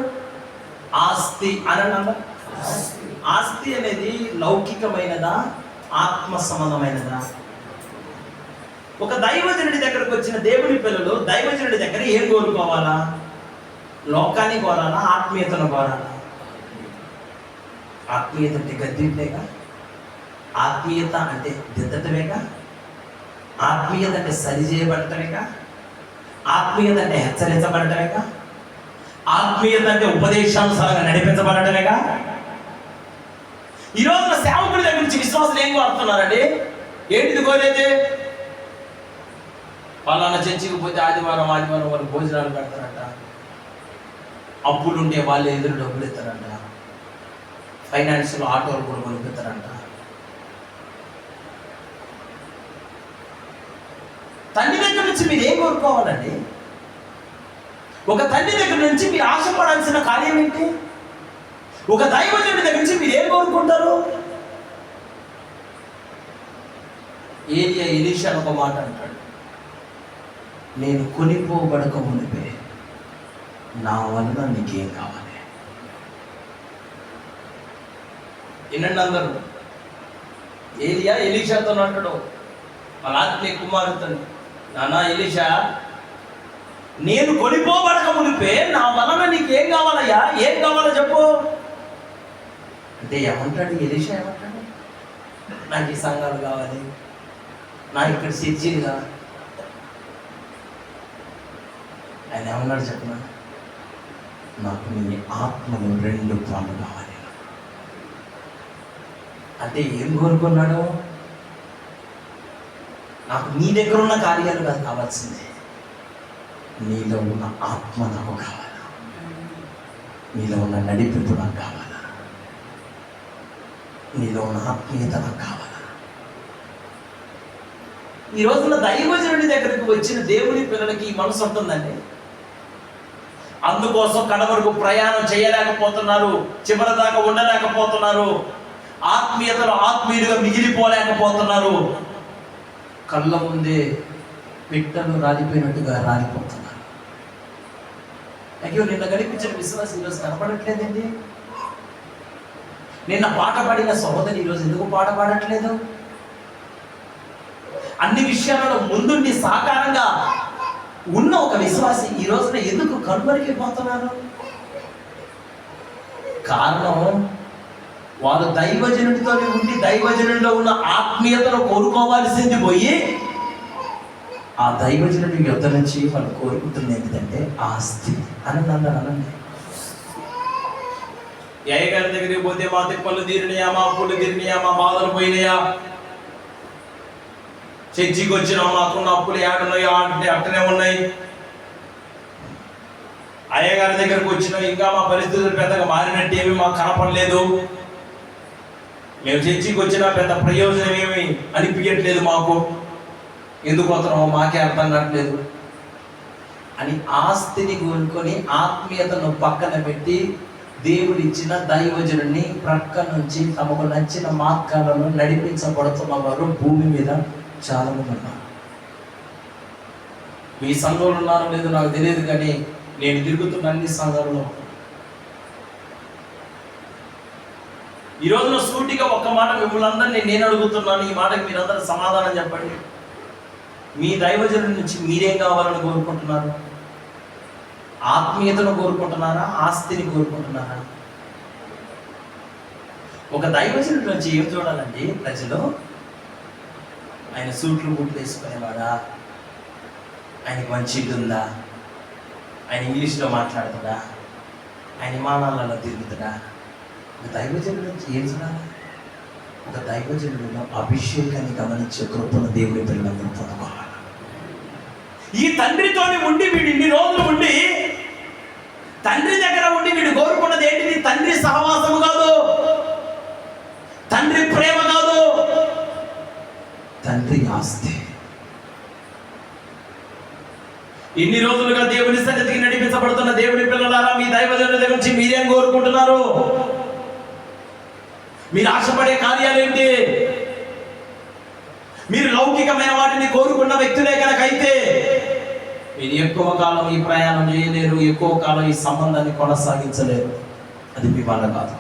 ఆస్తి అనండి. ఆస్తి అనేది లౌకికమైనదా, ఆత్మ సంబంధమైనదా? ఒక దైవజనుడి దగ్గరకు వచ్చిన దేవుని పిల్లలు దైవజనుడి దగ్గర ఏం కోరుకోవాలా? లోకాన్ని కోరాలా, ఆత్మీయతను కోరాలా? ఆత్మీయత అంటే గద్దింపేగా, ఆత్మీయత అంటే దిద్దటమేగా, ఆత్మీయత అంటే సరి చేయబడటమేగా, ఆత్మీయత అంటే హెచ్చరించబడటమేగా, ఆత్మీయత అంటే ఉపదేశానుసారంగా నడిపించబడటమేగా. ఈ రోజున సేవకుడి దగ్గర నుంచి విశ్వాసులు ఏం కోరుతున్నారండి? ఏంటిది కోరేది? వాళ్ళన్న చర్చికి పోతే ఆదివారం వాళ్ళు భోజనాలు పెడతారంట, అప్పులుండే వాళ్ళు ఎదురు డబ్బులు ఇస్తారంట, ఫైనాన్షియల్ ఆటోలు కూడా కొనిపిస్తారంట. తండ్రి దగ్గర నుంచి మీరు ఏం కోరుకోవాలండి? ఒక తండ్రి దగ్గర నుంచి మీరు ఆశపడాల్సిన కార్యం ఏంటి? ఒక దైవజనుడి దగ్గర నుంచి మీరు ఏం కోరుకుంటారు? ఏలియా ఎలీషా ఒక మాట అంటాడు, నేను కొనిపోబడక మునిపే నా వలన నీకేం కావాలి? వినండి అందరూ. ఏలియా ఎలీషాతో అంటాడు, వాళ్ళ ఆత్మీయ కుమారుతో, నానా ఎలీషా, నేను కొనిపోబడక మునిపే నా వలన నీకేం కావాలయ్యా? ఏం కావాలో చెప్పు అంటే ఏమంటాడు ఎలీషా? ఏమంటాడు? నాకు ఈ సంఘాలు కావాలి, నాకు ఇక్కడ చర్చీలు కావాలి. ఆయన ఏమన్నాడు చెప్పిన? నాకు నీ ఆత్మలు 2 పాలు కావాలి. అంటే ఏం కోరుకున్నాడు? నాకు నీ దగ్గర ఉన్న కార్యాలు కాదు కావాల్సిందే, నీలో ఉన్న ఆత్మ నాకు కావాలా, నీలో ఉన్న నడిపింపు నాకు కావాలా, నీలో ఉన్న ఆత్మీయత నాకు కావాలా. ఈ రోజున దైవజనుడి దగ్గరికి వచ్చిన దేవుని పిల్లలకి ఈ మనసు ఉంటుందండి. అందుకోసం కడ వరకు ప్రయాణం చేయలేకపోతున్నారు, చివరి దాకా ఉండలేకపోతున్నారు, ఆత్మీయతలో ఆత్మీయులుగా మిగిలిపోలేకపోతున్నారు. కళ్ళ ముందే పిట్టలు రాలిపోయినట్టుగా రాలిపోతున్నారు. అయ్యో, నిన్న కనిపించిన విశ్వాసం ఈరోజు కనపడట్లేదండి. నిన్న పాట పాడిన సహోదరి ఈరోజు ఎందుకు పాట పాడట్లేదు? అన్ని విషయాలలో ముందుండి సాకారంగా ఉన్న ఒక విశ్వాసి ఈ రోజున ఎందుకు కనుమరిగిపోతున్నారు? కారణం, వాళ్ళు దైవజనుడితోనే ఉండి దైవజనుడిలో ఉన్న ఆత్మీయతను కోరుకోవాల్సింది పోయి ఆ దైవజనుడి యుద్ధ నుంచి వాళ్ళు కోరుకుంటుంది ఏంటంటే ఆస్తి. అనండి. గారి దగ్గరికి పోతే మా తిప్పలు తీరినాయా, మా అప్పులు తీరినాయా, మా బాధలు పోయినాయా, చర్చికి వచ్చినా మాకున్న అప్పులు ఏడున్నాయో అంటే అట్టనే ఉన్నాయి. అయ్యగారి దగ్గరకు వచ్చినా ఇంకా మా పరిస్థితులు పెద్దగా మారినట్టు ఏమి మాకు కనపడలేదు, మేము చర్చికి వచ్చినా పెద్ద ప్రయోజనం ఏమి అనిపించట్లేదు, మాకు ఎందుకు వస్తున్నామో మాకే అర్థం కావట్లేదు అని ఆస్తిని కోరుకొని ఆత్మీయతను పక్కన పెట్టి దేవుడిచ్చిన దైవజనుడిని ప్రక్క నుంచి తమకు నచ్చిన మార్గాలను నడిపించబడుతున్న వారు భూమి మీద చాలా మంది ఉన్నారు. మీ సంఘంలో ఉన్నారో లేదో నాకు తెలియదు, కానీ నేను తిరుగుతున్న అన్ని సంఘాలలో ఈ రోజున సూటిగా ఒక్క మాట మిమ్మల్ని అందరినీ నేను అడుగుతున్నాను. ఈ మాటకి మీరందరూ సమాధానం చెప్పండి. మీ దైవజనుడి నుంచి మీరేం కావాలని కోరుకుంటున్నారు? ఆత్మీయతను కోరుకుంటున్నారా, ఆస్తిని కోరుకుంటున్నారా? ఒక దైవజనుడి నుంచి ఏం చూడాలండి ప్రజలు? ఆయన సూట్లు బూట్లు వేసుకునేవాడా, ఆయనకి మంచి ఇల్లు ఉందా, ఆయన ఇంగ్లీష్లో మాట్లాడుతాడా, ఆయన విమానాలలో తిరుగుతాడా? ఒక దైవజనుడి నుంచి ఏం చూడాలి? ఒక దైవజనుడిలో అభిషేకాన్ని గమనించే కృపను దేవుడి పిల్లలందరూ పొందుకోవాలి. ఈ తండ్రితోని ఉండి వీడు ఇన్ని రోజులు ఉండి తండ్రి దగ్గర ఉండి వీడు కోరుకున్నది ఏంటిది? తండ్రి సహవాసము కాదు, తండ్రి ప్రేమ కాదు, తండ్రి ఆస్తి. ఇన్ని రోజులుగా దేవుని సన్నిధికి నడిపించబడుతున్న దేవుని పిల్లలారా, మీ దైవజనుల దగ్గర నుంచి మీరేం కోరుకుంటున్నారు? మీరు ఆశపడే కార్యాలేంటి? మీరు లౌకికమైన వాటిని కోరుకున్న వ్యక్తులే కనుకైతే మీరు ఎక్కువ కాలం ఈ ప్రయాణం చేయలేరు, ఎక్కువ కాలం ఈ సంబంధాన్ని కొనసాగించలేరు. అది మీ వల్ల కాదు.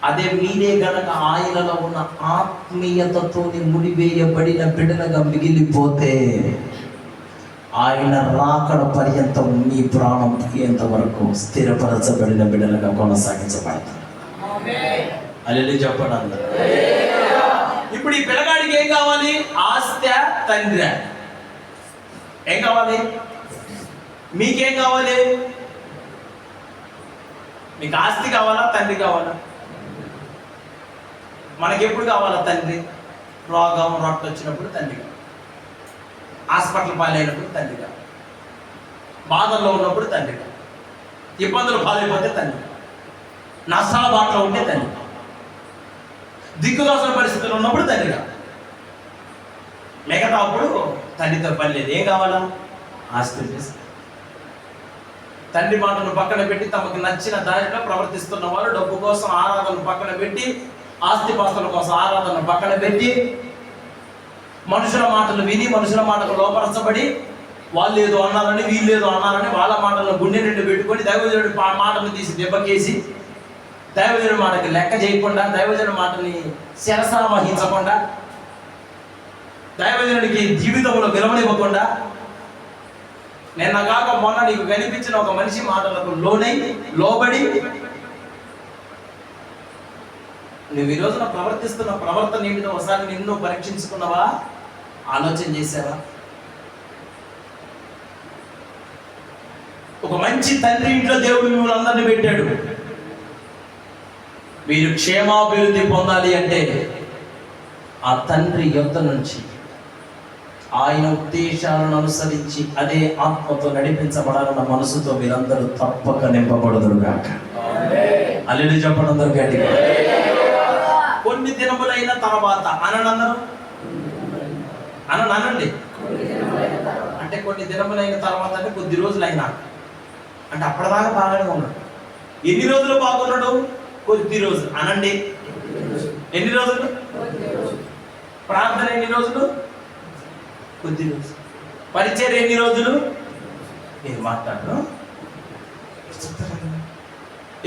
అదే మీరే గనక ఆయనలో ఉన్న ఆత్మీయతతో ముడివేయబడిన బిడ్డలుగా మిగిలిపోతే ఆయన రాకడ పర్యంతం మీ ప్రాణం పోయేంత వరకు స్థిరపరచబడిన బిడ్డలుగా కొనసాగించబడతారు. అల్లెలు చెప్పండి అందరూ. ఇప్పుడు ఈ పిల్లగాడికి ఏం కావాలి? ఆస్తి, తండ్రి. ఏం కావాలి? మీకేం కావాలి? మీకు ఆస్తి కావాలా, తండ్రి కావాలా? మనకెప్పుడు కావాలా తండ్రి? రోగం రొట్ట వచ్చినప్పుడు తండ్రి కావాలి, హాస్పిటల్ పాలైనప్పుడు తండ్రి కావాలి, బాధల్లో ఉన్నప్పుడు తండ్రి కావాలి, ఇబ్బందులు పాలైపోతే తండ్రి, నష్టాల బాటలో ఉంటే తండ్రి, దిక్కుదోసిన పరిస్థితులు ఉన్నప్పుడు తండ్రి కావాలి. మిగతా అప్పుడు తండ్రితో పని లేదు. ఏం కావాలా? ఆస్తి. తండ్రి మాటను పక్కన పెట్టి తమకు నచ్చిన దారిలో ప్రవర్తిస్తున్న వారు డబ్బు కోసం ఆరాధనను పక్కన పెట్టి, ఆస్తిపాస్తుల కోసం ఆరాధనను పక్కన పెట్టి, మనుషుల మాటలు విని మనుషుల మాటలు లోపరచబడి, వాళ్ళు ఏదో అన్నారని వీళ్ళు ఏదో అన్నారని వాళ్ళ మాటలను గుండె నిండి పెట్టుకొని దైవజనుడి మాటను తీసి దెబ్బకేసి, దైవజనుడి మాటకి లెక్క చేయకుండా, దైవజనుడి మాటని శిరసన వహించకుండా, దైవజనుడికి జీవితంలో విలువనివ్వకుండా, నిన్న కాక మొన్న నీకు కనిపించిన ఒక మనిషి మాటలకు లోబడి నువ్వు ఈ రోజున ప్రవర్తిస్తున్న ప్రవర్తన ఏమిటో ఒకసారి నిన్ను పరీక్షించుకున్నావా? ఆలోచన చేసావా? ఒక మంచి తండ్రి ఇంట్లో దేవుడు మిమ్మల్ని అందరినీ పెట్టాడు. మీరు క్షేమాభివృద్ధి పొందాలి అంటే ఆ తండ్రి యొద్ద నుంచి ఆయన ఉద్దేశాలను అనుసరించి అదే ఆత్మతో నడిపించబడాలన్న మనసుతో మీరందరూ తప్పక నింపబడదురుగాక. హల్లెలూయా చెప్పండి అందరూ గట్టిగా. కొన్ని దినములైన తర్వాత అనండి, అంటే కొన్ని దినములైన తర్వాత అంటే కొద్ది రోజులైనా, అంటే అప్పటిదాకా బాగానే ఉన్నాడు. ఎన్ని రోజులు బాగున్నాడు? కొద్ది రోజులు అనండి. ఎన్ని రోజులు? ప్రార్థన ఎన్ని రోజులు? కొద్ది రోజులు. పరిచయం ఎన్ని రోజులు? మీరు మాట్లాడరు.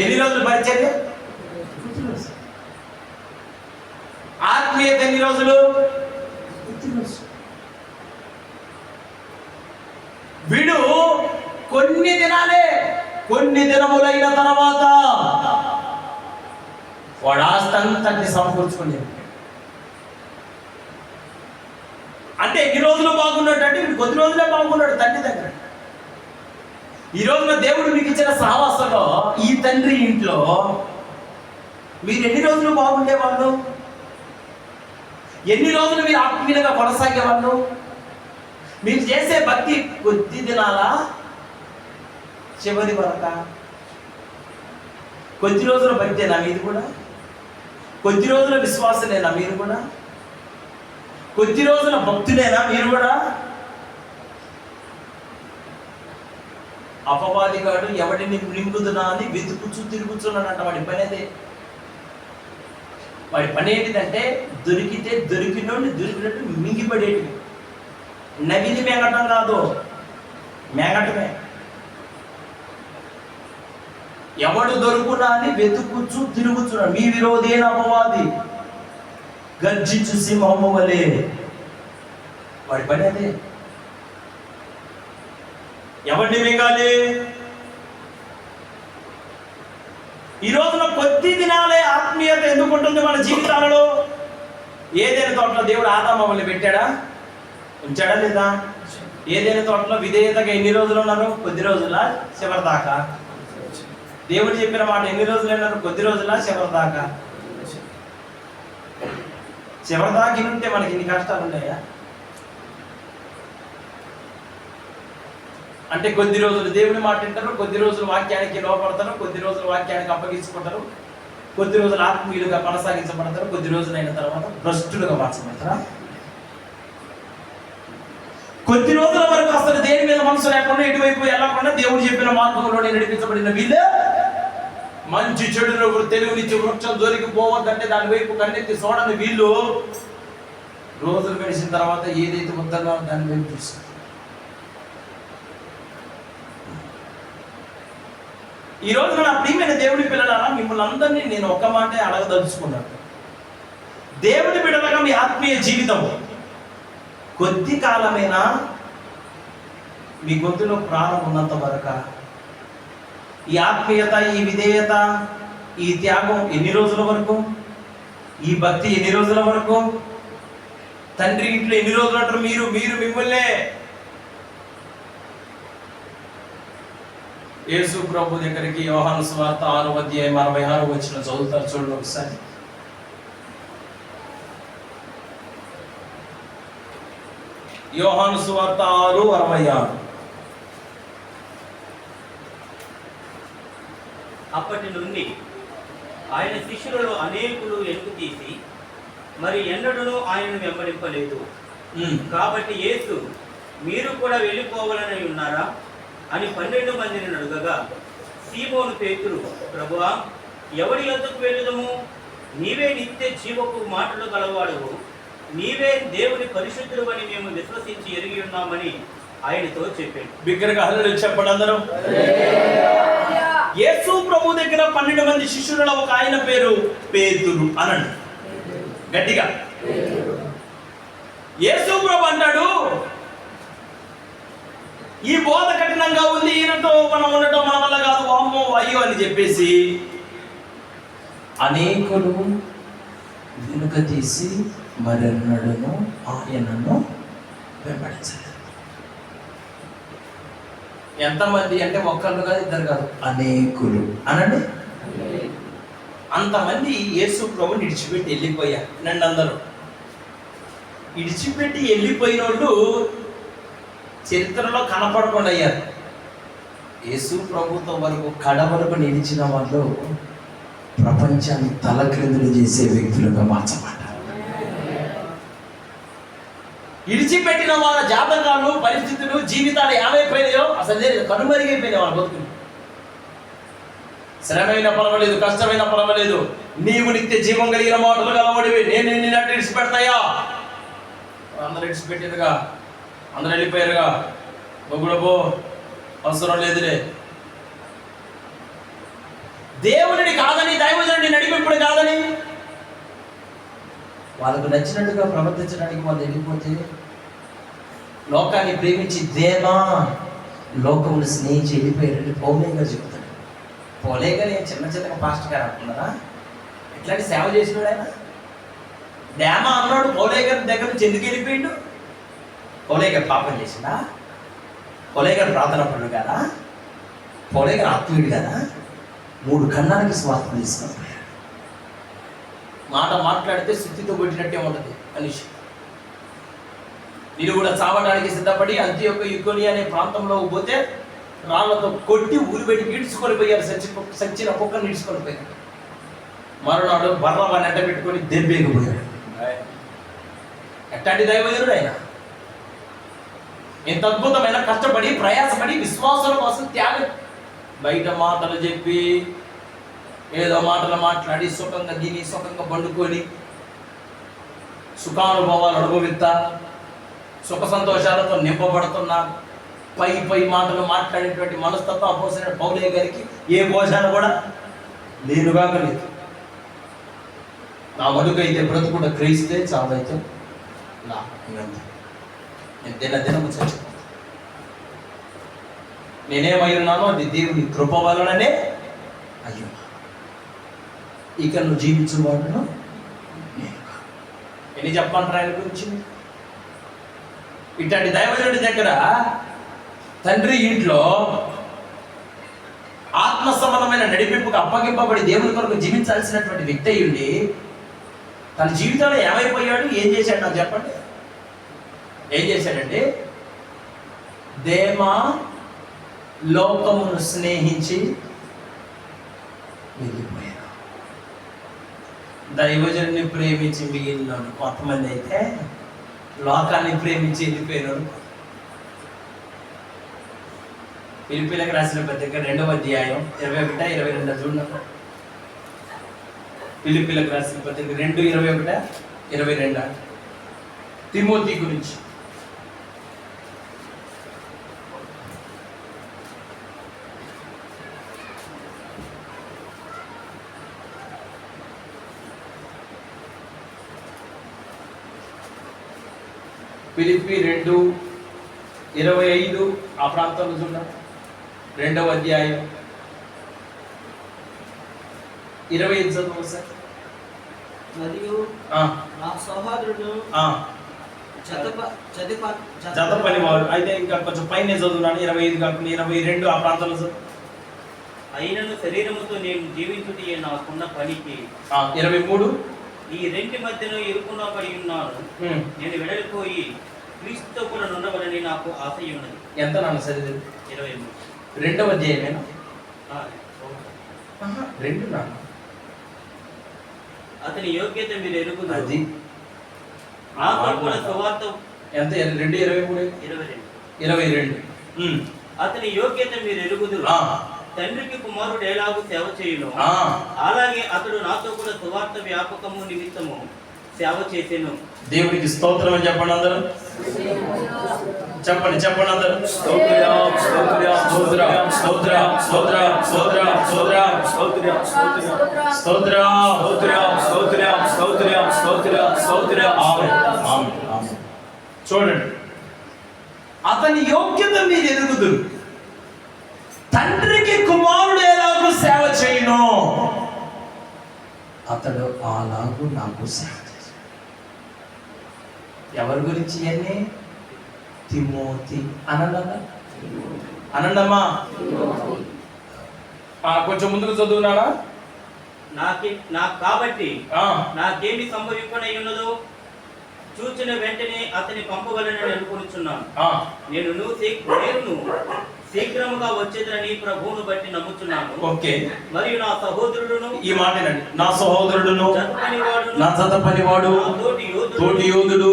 ఎన్ని రోజులు పరిచర్య? ఆత్మీయత ఎన్ని రోజులు? వీడు కొన్ని దినాలే, కొన్ని దినములైన తర్వాత వాడు ఆస్తంతటి సమకూర్చుకుని, అంటే ఎన్ని రోజులు బాగున్నాడు అంటే వీడు కొద్ది రోజులే బాగున్నాడు తండ్రి దగ్గర. ఈ రోజున దేవుడు మీకు ఇచ్చిన సహవాసంలో ఈ తండ్రి ఇంట్లో మీరు ఎన్ని రోజులు బాగుండేవాళ్ళు? ఎన్ని రోజులు మీరు ఆత్మీయంగా కొనసాగేవాళ్ళు? మీరు చేసే భక్తి కొద్ది దినాలా, చివరి వరక? కొద్ది రోజుల భక్తేనా మీది కూడా? కొద్ది రోజుల విశ్వాసలేనా మీరు కూడా? కొద్ది రోజుల భక్తులేనా మీరు కూడా? అపవాదిగాడు ఎవడిని మృంగుదునా అని వెతుకుచూ తిరుగుతున్నాడంట. వాడి పని అదే. వాడి పని ఏంటిదంటే దొరికితే దొరికినోడిని దొరికినట్టు మింగిపడేటి. నవిలి మేగటం కాదు, మేగటమే. ఎవడు దొరుకునా అని వెతుకుచూ తిరుగుతున్నాడు. మీ విరోధేన అపవాది గర్జించు సింహము వలె. వాడి పని అదే. ఎవరిని మింగాలి? ఈ రోజున కొద్ది దినాలే ఆత్మీయత ఎందుకు ఉంటుంది మన జీవితాలలో? ఏదైనా తోటలో దేవుడు ఆదామవల్ని పెట్టాడా? ఉంచాడా లేదా? ఏదైనా తోటలో విధేయతగా ఎన్ని రోజులు ఉన్నారు? కొద్ది రోజుల, చివరి దాకా. దేవుడు చెప్పిన మాట ఎన్ని రోజులు ఉన్నారు? కొద్ది రోజుల, చివరి దాకా. చివరి దాకా ఉంటే మనకి ఇన్ని కష్టాలు ఉన్నాయా? అంటే కొద్ది రోజులు దేవుని మాట వింటారు, కొద్ది రోజులు వాక్యానికి లోపడతారు, కొద్ది రోజులు వాక్యానికి అప్పగించుకుంటారు, కొద్ది రోజులు ఆత్మీయులుగా కొనసాగించబడతారు, కొద్ది రోజులు అయిన తర్వాత భ్రష్టులుగా మార్చబడతారా? కొద్ది రోజుల వరకు అసలు దేని మీద మనసు లేకుండా ఎటువైపు వెళ్ళకుండా దేవుడు చెప్పిన మార్గంలోనే నడిపించబడిన వీళ్ళే మంచి చెడును తెలుగునిచ్చి వృక్షం దొరికి పోవద్దంటే దాని వైపు కన్నెత్తి చూడని వీళ్ళు రోజులు గడిచిన తర్వాత ఏదైతే వద్దన్నా దాని వైపు చూస్తారు. ఈ రోజు నా ప్రియమైన దేవుడి పిల్లలారా, మిమ్మల్ని అందరినీ నేను ఒక్క మాటే అడగదలుచుకున్నాను. దేవుడి బిడ్డలుగా మీ ఆత్మీయ జీవితం కొద్ది కాలమేనా మీ గొంతులో ప్రాణం ఉన్నంత వరకు ఈ ఆత్మీయత, ఈ విధేయత, ఈ త్యాగం ఎన్ని రోజుల వరకు? ఈ భక్తి ఎన్ని రోజుల వరకు? తండ్రి ఇంట్లో ఎన్ని రోజులు అంటారు? మీరు మీరు మిమ్మల్నే. యేసు ప్రభు దగ్గరికి యోహాను సువార్త 6వ అధ్యాయం 66వ వచనం చదువుతారు, చూడండి ఒకసారి. యోహాను సువార్త 6:66. అప్పటి నుండి ఆయన శిష్యులలో అనేకులు ఎలుగు తీసి మరి ఎన్నడూనూ ఆయనను వెంబడింపలేదు. కాబట్టి యేసు, మీరు కూడా వెళ్ళిపోవాలని ఉన్నారా అని 12 మందిని అడుగగా, సీమోను పేతురు, ప్రభువా, ఎవరి యొద్దకు వెళ్ళుదము? నీవే నిత్య జీవపు మాటలు గలవాడవు, నీవే దేవుని పరిశుద్ధుడు అని మేము విశ్వసించి ఎరిగి ఉన్నామని ఆయనతో చెప్పాడు. బిగ్గరగా హల్లెలూయా చెప్పండి అందరూ. యేసు ప్రభు దగ్గర 12 మంది శిష్యులలో ఒక ఆయన పేరు పేతురు. అనండి గట్టిగా. యేసు ప్రభు అంటాడు, ఈ బోధ కఠినంగా ఉంది, ఈయనతో మనం ఉండటం మన వల్ల కాదు, వామ్మో అయ్యో అని చెప్పేసి అనేకులు వెనుక తీసి మరెన్నడను ఆయనను వెంబడించారు. ఎంతమంది అంటే ఒక్కళ్ళు కాదు, ఇద్దరు కాదు, అనేకులు. అనండి. అంతమంది యేసు ప్రభు విడిచిపెట్టి వెళ్ళిపోయారు. నండి అందరూ. విడిచిపెట్టి వెళ్ళిపోయిన వాళ్ళు చరిత్రలో కనపడకుండా అయ్యారు. యేసు ప్రభుతో వరకు కడ వరకు నిలిచిన వాళ్ళు ప్రపంచాన్ని తలక్రిందులు చేసే వ్యక్తులుగా మార్చబడ్డారు. విడిచిపెట్టిన వాళ్ళ జాతకాలు, పరిస్థితులు, జీవితాలు ఏమైపోయినాయో అసలు కనుమరుగైపోయినాయి వాళ్ళ బతుకులు. శ్రమైన పర్వాలేదు, కష్టమైన పర్వాలేదు, నీవు నిత్య జీవం కలిగిన మాటలు గలవాడివి, నేను నిన్నట్టు విడిచిపెడతాయా? అందరూ విడిచిపెట్టిరుగా, అందరూ వెళ్ళిపోయారుగా, నువ్వు కూడా పో, అవసరం లేదులే. దేవుడిని కాదని, దైవజనుడిని నడిపింపుడు కాదని వాళ్ళకు నచ్చినట్టుగా ప్రవర్తించడానికి వాళ్ళు వెళ్ళిపోతే, లోకాన్ని ప్రేమించి దేవా లోకమును స్నేహించి వెళ్ళిపోయారంటే పౌలే గారు చెప్తాడు. పౌలే గారు చిన్న చిన్నగా పాస్టర్ గారు అనుకున్నారా? ఇట్లాంటి సేవ చేసినాడు ఆయన. దేమ అన్నాడు పౌలే గారి దగ్గర నుంచి ఎందుకు వెళ్ళిపోయిండు? పౌలే గారు పాపం చేసిందా? పౌలే గారు ప్రార్థన పరుడు కదా? పౌలే గారు ఆత్మీయుడు కదా? 3 ఖండాలకి స్వార్థం తీసుకున్నాడు. మాట మాట్లాడితే శుద్ధితో కొట్టినట్టే ఉంటుంది మనిషి. వీళ్ళు కూడా చావడానికి సిద్ధపడి అంత్యోక యుకోని అనే ప్రాంతంలో పోతే రాళ్లతో కొట్టి ఊరి పెట్టి ఈడ్చుకొని పోయారు. సచ్చిన కుక్కను ఈడ్చుకొని పోయారు. మరునాడు బర్రవాన్ని అడ్డ పెట్టుకొని దెబ్బేకపోయాడు. ఎట్లాంటి దైవజనుడు ఆయన! ఇంత అద్భుతమైన కష్టపడి ప్రయాసపడి విశ్వాసుల కోసం త్యాగం. బయట మాటలు చెప్పి ఏదో మాటలు మాట్లాడి సుఖంగా తిని సుఖంగా పండుకొని సుఖానుభవాలు అనుభవిస్తా సుఖ సంతోషాలతో నింపబడుతున్నా పై మాటలు మాట్లాడేటువంటి మనస్తత్వం అపోసైన పౌలే గారికి ఏ భోజనం కూడా లేనుగా లేదు. నా బతుకైతే బ్రతుకుండా క్రీస్తే చావైతే నా నేను దినము చచ్చిపోతాను. నేనేమై ఉన్నానో అది దేవుని కృప వలననే అయ్యో. ఇక నువ్వు జీవించువాడు నేను. ఎన్ని చెప్పమంటారు ఆయన గురించి? ఇట్లాంటి దైవజనుడి దగ్గర తండ్రి ఇంట్లో ఆత్మ సంబంధమైన నడిపింపుకు అప్పగింపబడి దేవుని కొరకు జీవించాల్సినటువంటి వ్యక్తి అయ్యుండి తన జీవితంలో ఏమైపోయాడు? ఏం చేశాడు నాకు చెప్పండి. ఏం చేశాడంటే దేమా లోకమును స్నేహించి వెళ్ళిపోయాడు. దైవజనుని ప్రేమించి మిగిలినాడు. కొంతమంది అయితే లోకాన్ని ప్రేమించి వెళ్ళిపోయినాడు. ఫిలిప్పీలకు రాసిన పత్రిక 2వ అధ్యాయం 21, 22 చూడండి. ఫిలిప్పీలకు రాసిన పత్రిక 2, 21, 22 తిమోతి గురించి. ఫిలిప్పీ 2:25 ఆ ప్రాంతంలో చూడండి. 2వ అధ్యాయం 25 చదువు సార్. మరియు నా సహోదరుడు జత పనివాడు. అయితే ఇంకా కొంచెం పైన చదువున్నాను. 25 కాకుండా 22 ఆ ప్రాంతంలో చదువు. అయినను శరీరముతో నేను జీవించుటే నాకున్న పనికి 23 ఈ రెంటి మధ్యలో ఇరుకునబడి ఉన్నాను. నేను వెడలిపోయి క్రీస్తుతో కూడా ఉండవలని నాకు ఆశ ఉన్నది. ఎంత నాన్న చదివి? 23. 2వ అధ్యాయమేనా? 2 నాన్న. అతని యోగ్యత మీరు ఎరుగుదురు. అది నాతో కూడా సువార్త ఎంత? 2 23 22. అతని యోగ్యత మీరు ఎరుగుదురు. తండ్రికి కుమారుడు ఎలాగూ సేవ చేయును అలాగే అతడు నాతో కూడా సువార్త వ్యాపకము నిమిత్తము సేవ చేసెను. దేవునికి స్తోత్రం అని చెప్పండి అందరూ. చెప్పండి అందరూ. స్తోత్రం స్తోత్రం స్తోత్రం స్తోత్రం స్తోత్రం స్తోత్రం స్తోత్రం స్తోత్రం స్తోత్రం స్తోత్రం స్తోత్రం స్తోత్రం స్తోత్రం. ఆమేన్ ఆమేన్. చూడండి, అతని యోగ్యత మీరు ఎరుగుదురు. తండ్రికి కుమారుడు ఎలాగూ సేవ చేయను అతడు అలాగూ నాకు సేవ చేశాడు. ఎవరి గురించి అన్నీ? తిమోతి. అనండమ్మా. కొంచెం ముందుకు చదువునాడా? నాకు కాబట్టి నాకేమి సంభవింపనై ఉన్నదో చూచిన వెంటనే అతని పంపవలనని అనుకుంటున్నాను. నేను శీఘ్రముగా వచ్చేదని ప్రభువును బట్టి నమ్ముచున్నాను. ఓకే. మరియు నా సహోదరుడును, ఈ మాటనండి, నా సహోదరుడును, నా జత పనివాడు, తోటి యోధుడు,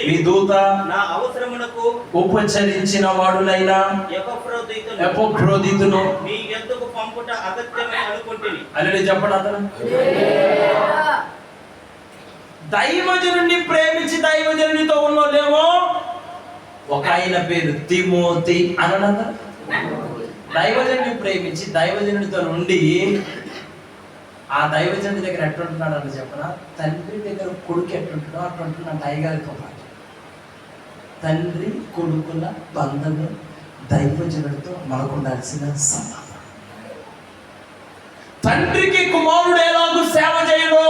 మీ దూత, నా అవసరమునకు ఉపచరించిన వాడునైనా ఎపఫ్రోదితును మీ యొద్దకు పంపుట అగత్యమని అనుకుంటుని. అని చెప్పండి అందరూ. దైవజనుడిని ప్రేమించి దైవజనుడితో ఉన్నోళ్ళేమో ఒక ఆయన పేరు తిమోతి అనంద. దైవజనుడిని ప్రేమించి దైవజనుడితో నుండి ఆ దైవజనుడి దగ్గర ఎట్లుంటున్నాడు అని చెప్పనా? తండ్రి దగ్గర కొడుకు ఎట్లుంటాడో అట్లుంటున్నాడు టైగర్తో పాటు. తండ్రి కొడుకుల బంధము దైవజనుడితో మనకు ఉండాల్సిన సంబంధం. తండ్రికి కుమారుడు ఎలాగూ సేవ చేయడు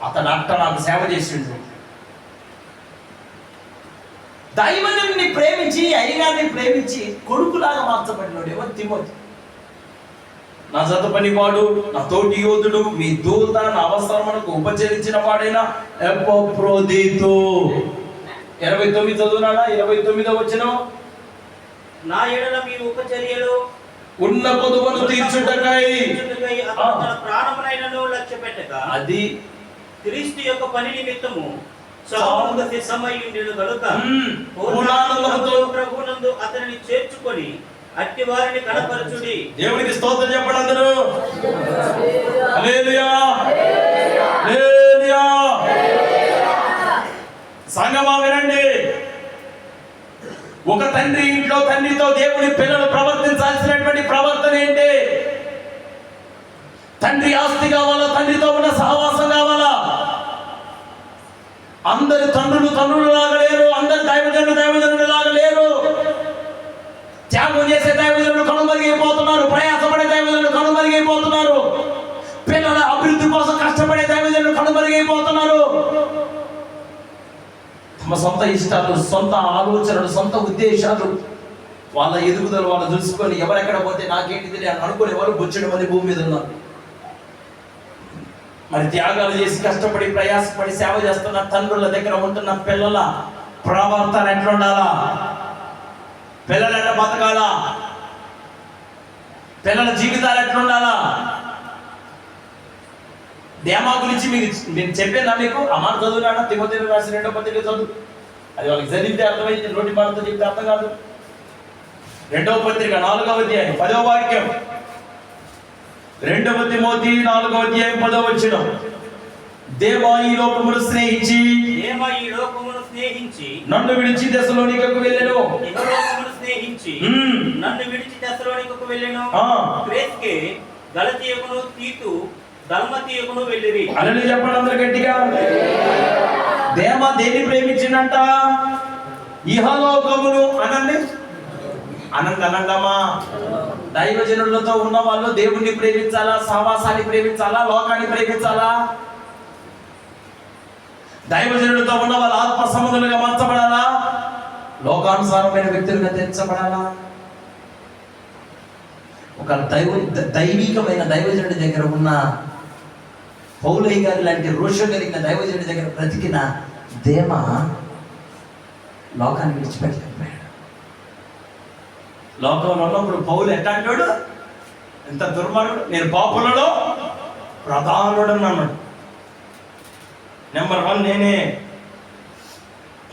అతను అట్ట నాకు సేవ చేసిండు. దైవజనుడిని ప్రేమించి అయ్యగారిని ప్రేమించి కొడుకులాగా మార్చబడినాడు ఎవరు? తిమోతి. నా జత పనివాడు, నా తోటి యోధుడు, మీ దూత, నా అవసరమునకు ఉపచరించిన వాడైనా ఎపఫ్రోదితు. 29 చదువునాడా? 29వ వచనం. నా ఎడల మీ ఉపచర్యలు ఉన్న కొదువను తీర్చుటకై తన ప్రాణమునైనను లక్ష్య పెట్టక అది క్రీస్తు యొక్క పని నిమిత్తము చావుకు సిద్ధమై ఉండెను గనుక ప్రభువునందు అతనిని చేర్చుకొని అట్టి వారిని కనపరచుడి. దేవునికి స్తోత్రం చెప్పండి అందరూ. హల్లెలూయా హల్లెలూయా. సంగమా వినండి. ఒక తండ్రి ఇంట్లో తండ్రితో దేవుని పిల్లలు ప్రవర్తించాల్సినటువంటి ప్రవర్తన ఏంటి? తండ్రి ఆస్తి కావాలా? తండ్రితో ఉన్న సహవాసం కావాలా? అందరు తండ్రులు లాగా లేరు. అందరు దైవజనుడు లాగా లేరు. త్యాగం చేసే దైవజనులు కనుమరుగైపోతున్నారు. ప్రయాసపడే దైవజనులు కనుమరుగైపోతున్నారు. పిల్లల అభివృద్ధి కోసం కష్టపడే దైవజనులు కనుమరుగైపోతున్నారు. తమ సొంత ఇష్టాలు, సొంత ఆలోచనలు, సొంత ఉద్దేశాలు, వాళ్ళ ఎదుగుదల వాళ్ళు చూసుకొని ఎవరెక్కడ పోతే నాకేంటిది అని అనుకునే వాళ్ళు బొచ్చడం మంది భూమి మీద ఉన్నారు. మరి త్యాగాలు చేసి కష్టపడి ప్రయాసపడి సేవ చేస్తున్న తండ్రుల దగ్గర ఉంటున్న పిల్లల ప్రవర్తన ఎట్లుండాలా? పిల్లలు ఎట్లా బతకాలా? పిల్లల జీవితాలు ఎట్లుండాలా? దేమా గురించి నేను చెప్పేనా మీకు? ఆ మాట చదువునా? తిమోతికి రాసిన 2వ పత్రిక చదువు. అది వాళ్ళకి చదివితే అర్థమైంది, నోటి మాటతో చెప్తే అర్థం కాదు. 2వ పత్రిక 4వ అధ్యాయం 10వ వాక్యం. 2వ తిమోతి 4వ అధ్యాయం 10వ వచనం. దేవా ఈ లోకమును స్నేహించి నన్ను విడిచి దెస్సలోనికకు వెళ్ళెను. క్రేస్కే గలతీయుకును తీతు దల్మతీయుకును వెళ్ళిరి. అలని చెప్పండి అందరూ గట్టిగా. దేవా దేన్ని ప్రేమించిందంట? ఇహలోకమును అనండి. అనందమ్మా. దైవజనులతో ఉన్న వాళ్ళు దేవుణ్ణి ప్రేమించాలా, సహవాసాన్ని ప్రేమించాలా, లోకాన్ని ప్రేమించాలా? దైవజనులతో ఉన్న వాళ్ళు ఆత్మ సంబంధులుగా మార్చబడాలా, లోకానుసారమైన వ్యక్తులుగా తెచ్చబడాలా? ఒక దైవికమైన దైవజనుడి దగ్గర ఉన్న పౌలయ్య గారి లాంటి రోషం కలిగిన దైవజనుడి దగ్గర బ్రతికిన దేమ లోకాన్ని విడిచిపెట్టలేకపోయాడు. లోకంలో ఉన్నప్పుడు పౌలు ఎట్లా అంటాడు? ఎంత దుర్మార్గుడు, నేను పాపులలో ప్రధానుడు అన్నాడు. నెంబర్ 1 నేనే,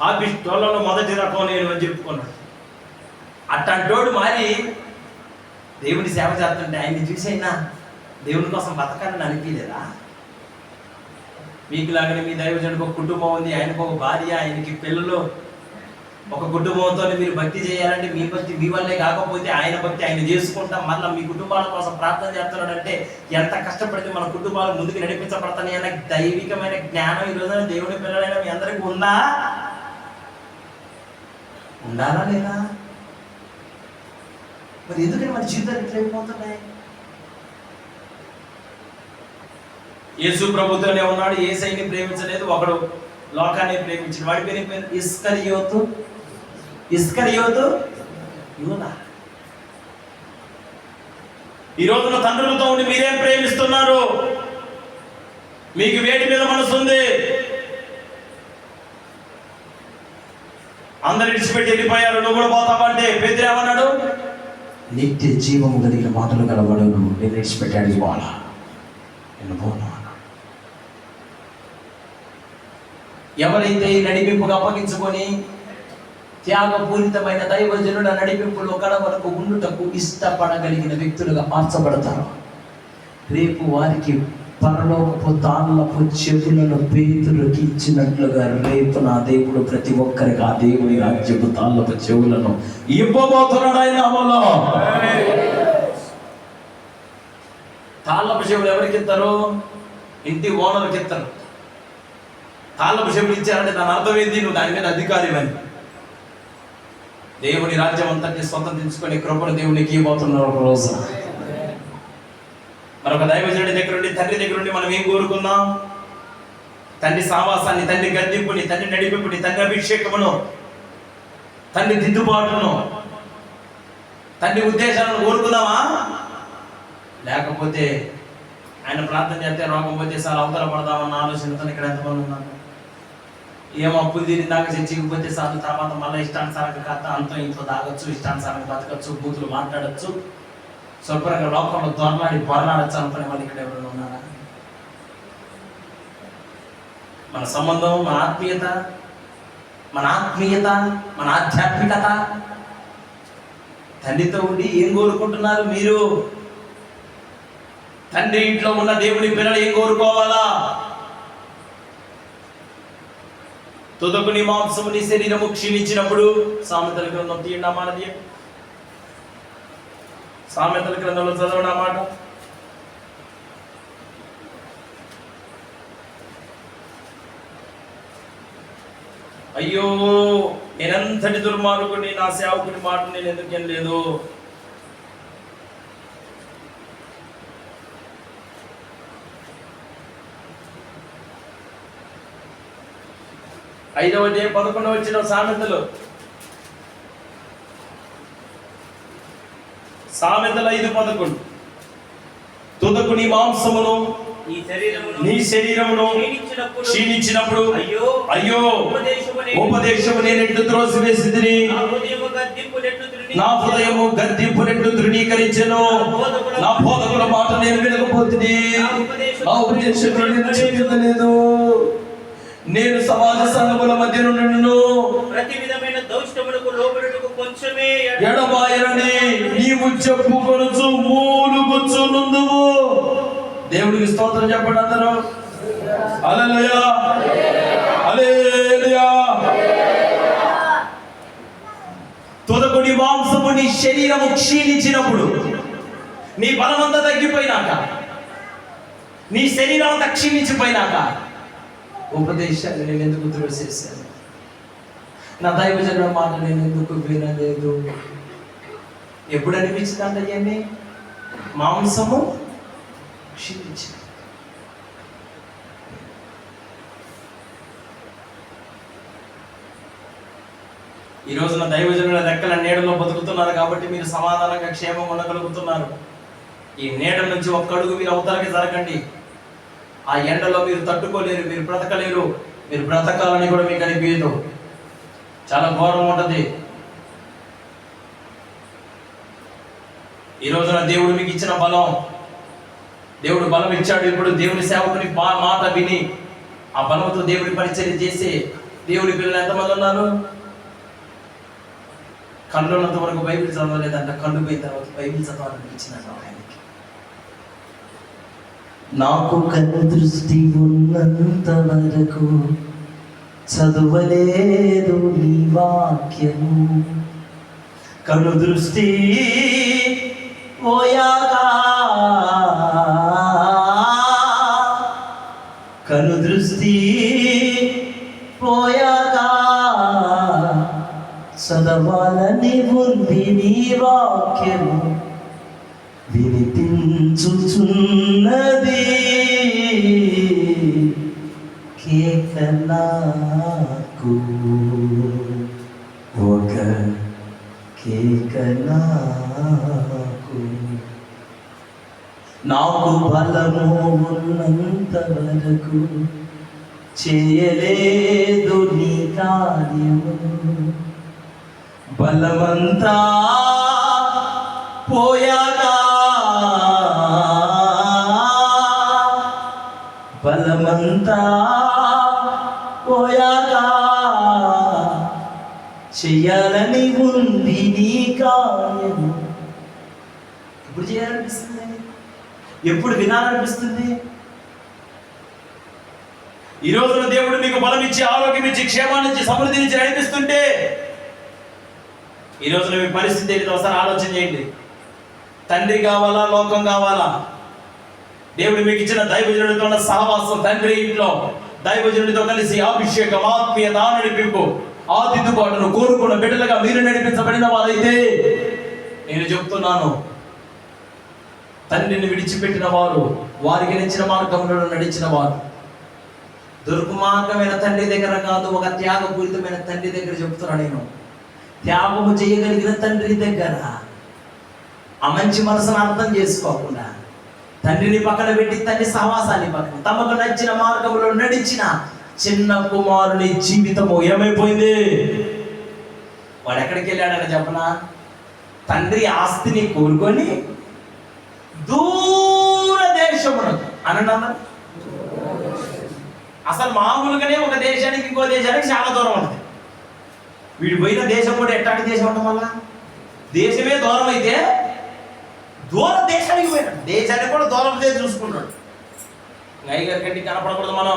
పాపిష్టులలో మొదటి రకం నేను అని చెప్పుకున్నాడు. అట్టంటోడు మారి దేవుని సేవ చేస్తుంటే ఆయన్ని చూసైనా దేవుని కోసం బతకాలని అనిపించలేదా? మీకులాగానే మీ దైవజనుడికి ఒక కుటుంబం ఉంది, ఆయనకు ఒక భార్య, ఆయనకి పిల్లలు, ఒక కుటుంబంతో మీరు భక్తి చేయాలంటే మీ భక్తి మీ వల్లే కాకపోతే ఆయన భక్తి ఆయన చేసుకుంటాం, మళ్ళీ మీ కుటుంబాల కోసం ప్రార్థన చేస్తున్నాడంటే ఎంత కష్టపడితే మన కుటుంబాలు ముందుకు నడిపించబడతాయి అన్న దైవికమైన జ్ఞానం ఈ రోజున దేవుని పిల్లలైన మీ అందరికీ ఉందా? ఉండాలా లేదా? మరి ఎందుకని మన జీవితాలు ఇట్లా అయిపోతున్నాయి? యేసు ప్రభుతోనే ఉన్నాడు, యేసయ్యని ప్రేమించలేదు, ఒకడు లోకాన్ని ప్రేమించాడు. వాడి పేరు ఇస్కరియోతు యూదా. ఈ రోజున తండ్రులతో ఉండి మీరేం ప్రేమిస్తున్నారు? మీకు వేటి మీద మనసు ఉంది? అందరు విడిచిపెట్టి వెళ్ళిపోయారు, నువ్వు కూడా పోతావంటే పేతురు ఏమన్నాడు? నిత్య జీవము కలిగిన మాటలు గలవాడు నేను విడిచిపెట్టాడు పోవాలా, నేను పోను. ఎవరైతే ఈ నడిపింపుగా అప్పగించుకొని త్యాగపూరితమైన దైవజనుల నడిపింపులో కడవరకు ఉండుటకు ఇష్టపడగలిగిన వ్యక్తులుగా మార్చబడతారు, రేపు వారికి పరలోకపు తాళ్ళపు చెవులను పేతురుకి ఇచ్చినట్లుగా రేపు నా దేవుడు ప్రతి ఒక్కరికి ఆ దేవుని రాజ్యపు తాళ్ళపు చెవులను ఇవ్వబోతున్నాడు ఆయన నామములో. తాళ్ళపు చెవులు ఎవరికి ఇస్తారు? ఇంటి ఓనర్కి ఇస్తారు. తాళ్ళపు చెవులు ఇచ్చారంటే దాని అర్థం ఏంది? నువ్వు దాని మీద అధికారివని. దేవుని రాజ్యం అంతటి స్వతంత్రించుకొని కృపను దేవునికి ఇవ్వబోతున్నారు ఒక రోజు. మరొక దైవజనుడి దగ్గర నుండి, తండ్రి దగ్గర నుండి మనం ఏం కోరుకుందాం? తండ్రి సావాసాన్ని, తండ్రి గద్దింపుని, తండ్రి నడిపింపుని, తండ్రి అభిషేకమును, తండ్రి దిద్దుబాటును, తండ్రి ఉద్దేశాలను కోరుకుందామా? లేకపోతే ఆయన ప్రార్థన చేస్తే రోగం పోతే సార్ అవతల పడదామన్న ఆలోచనతో ఇక్కడ ఎంతమంది ఉన్నారు? ఏమో అప్పులు తీరి దాకా చచ్చిపోతే సార్ తర్వాత మళ్ళీ ఇష్టానుసారంగా కాస్త అంతో ఇంట్లో తాగొచ్చు, ఇష్టానుసారంగా బతకచ్చు, బూతులు మాట్లాడచ్చు, శుభ్రంగా లోకంలో దొరలాడి పొరలాడచ్చు అనుకునే వాళ్ళు ఇక్కడ ఎవరైనా ఉన్నారా? మన సంబంధం, మన ఆత్మీయత, మన ఆధ్యాత్మికత తండ్రితో ఉండి ఏం కోరుకుంటున్నారు మీరు? తండ్రి ఇంట్లో ఉన్న దేవుని పిల్లలు ఏం కోరుకోవాలా? తుదకు నీ మాంసము నీ శరీరము క్షీణించినప్పుడు, సామెతల గ్రంథం తీయండి ఆ మాట తీయండి. సామెతల గ్రంథంలో చదవండి ఆ మాట. అయ్యో నేనంతటి దుర్మార్గుని, నా సేవకుని మాట నేను ఎందుకేం లేదు. ఐదవ 11వ వచ్చిన సామెతలు 5:11 తుదకు నీ మాంసమును నీ శరీరమును క్షీణించినప్పుడు అయ్యో ఉపదేశము నేనెట్లు త్రోసివేసితిని, నా హృదయము గద్దింపునెట్లు తృణీకరించెను, నా బోధకుల మాట నేను వినకపోతిని, నా ఉపదేశకులు నేను చెప్పుకోలేదు. నేను సమాజ సంఘముల మధ్య నుండును, ప్రతి విధమైన దౌష్ట్యములకు లోబడుటకు కొంచెమే ఎడబాయనని నీవు చెప్పుకొనుచు మూలుగుచునుందువు. దేవుడికి స్తోత్రం చెప్పండి అందరూ. హల్లెలూయా, హల్లెలూయా. తుదకు నీ మాంసము నీ శరీరము క్షీణించినప్పుడు, నీ బలమంతా తగ్గిపోయినాక, నీ శరీరం అంతా క్షీణించిపోయినాక ఉపదేశాన్ని నేను ఎందుకు త్రోసేసాను? నా దైవజనుల మాట నేను ఎందుకు వినలేదు? ఎప్పుడు అనిపించింది అంట ఇవన్నీ? మాంసము క్షీణించింది. ఈ రోజున దైవజనుల రెక్కల నీడలో బతుకుతున్నారు కాబట్టి మీరు సమాధానంగా క్షేమం ఉండగలుగుతున్నారు. ఈ నీడ నుంచి ఒక్క అడుగు మీరు అవతలకి జరగండి. ఆ ఎండలో మీరు తట్టుకోలేరు, మీరు బ్రతకలేరు. మీరు బ్రతకాలని కూడా మీకు అనిపించదు. చాలా ఘోరం ఉంటుంది. ఈ రోజున దేవుడు మీకు ఇచ్చిన బలం, దేవుడు బలం ఇచ్చాడు. ఇప్పుడు దేవుని సేవకుని మాట విని ఆ బలంతో దేవుడి పరిచర్య చేసి దేవుడి పిల్లలు ఎంతమంది ఉన్నారు? కళ్ళు ఉన్నంత వరకు బైబిల్ చదవలేదంట, కళ్ళు పోయిన తర్వాత బైబిల్ చదవాలనిపించిందంట ఆయనకి. నాకు కన్ను దృష్టి ఉన్నంత వరకు చదువలేదు నీ వాక్యము, కన్ను దృష్టి పోయాగా, కన్ను దృష్టి పోయాగా చదవాలని ఉంది నీ వాక్యము వినిపించుచున్నది కేక నాకు, ఒక కేక నాకు. నాకు బలము ఉన్నంత వరకు చేయలేదు నీ కార్యము, బలమంతా పోయాగా, బలమంతా పోయాగా చెయ్యాలని ఉంది నీ కార్యము. ఎప్పుడు చేయాలనిపిస్తుంది? ఎప్పుడు వినాలనిపిస్తుంది? ఈ రోజున దేవుడు మీకు బలం ఇచ్చి, ఆరోగ్యం ఇచ్చి, క్షేమాన్ని ఇచ్చి, సమృద్ధిని ఇచ్చి నడిపిస్తుంటే ఈ రోజున మీ పరిస్థితి ఏంటి? ఒకసారి ఆలోచన చేయండి. తండ్రి కావాలా, లోకం కావాలా? దేవుడు మీకు ఇచ్చిన దైవజనుడితో ఉన్న సహవాసం, తండ్రి ఇంట్లో దైవజనుడితో కలిసి అభిషేకం, ఆత్మీయత, నడిపింపు, ఆ దిద్దుబాటును కోరుకున్న బిడ్డలుగా మీరు నడిపించబడిన వారైతే నేను చెప్తున్నాను, తండ్రిని విడిచిపెట్టిన వారు, వారికి నచ్చిన మార్గంలో నడిచిన వారు, దుర్మార్గమైన తండ్రి దగ్గర కాదు, ఒక త్యాగపూరితమైన తండ్రి దగ్గర చెప్తున్నా నేను. త్యాగము చేయగలిగిన తండ్రి దగ్గర ఆ మంచి మనసును అర్థం చేసుకోకుండా తండ్రిని పక్కన పెట్టి తండ్రి సహవాసాన్ని పక్కన తమకు నచ్చిన మార్గంలో నడిచిన చిన్న కుమారుని జీవితము ఏమైపోయింది? వాడు ఎక్కడికి వెళ్ళాడని చెప్పనా? తండ్రి ఆస్తిని కోరుకొని దూర దేశమునకు అనండి. అసలు మామూలుగానే ఒక దేశానికి ఇంకో దేశానికి చాలా దూరం ఉంటుంది. వీడు పోయిన దేశం కూడా ఎట్లాంటి దేశం ఉండడం వల్ల దేశమే దూరం అయితే దూర దేశానికి పోయినాడు. దేశానికి కూడా దూరం దేశం చూసుకుంటాడు. అయ్యగారి కంటికి కనపడకూడదు మనం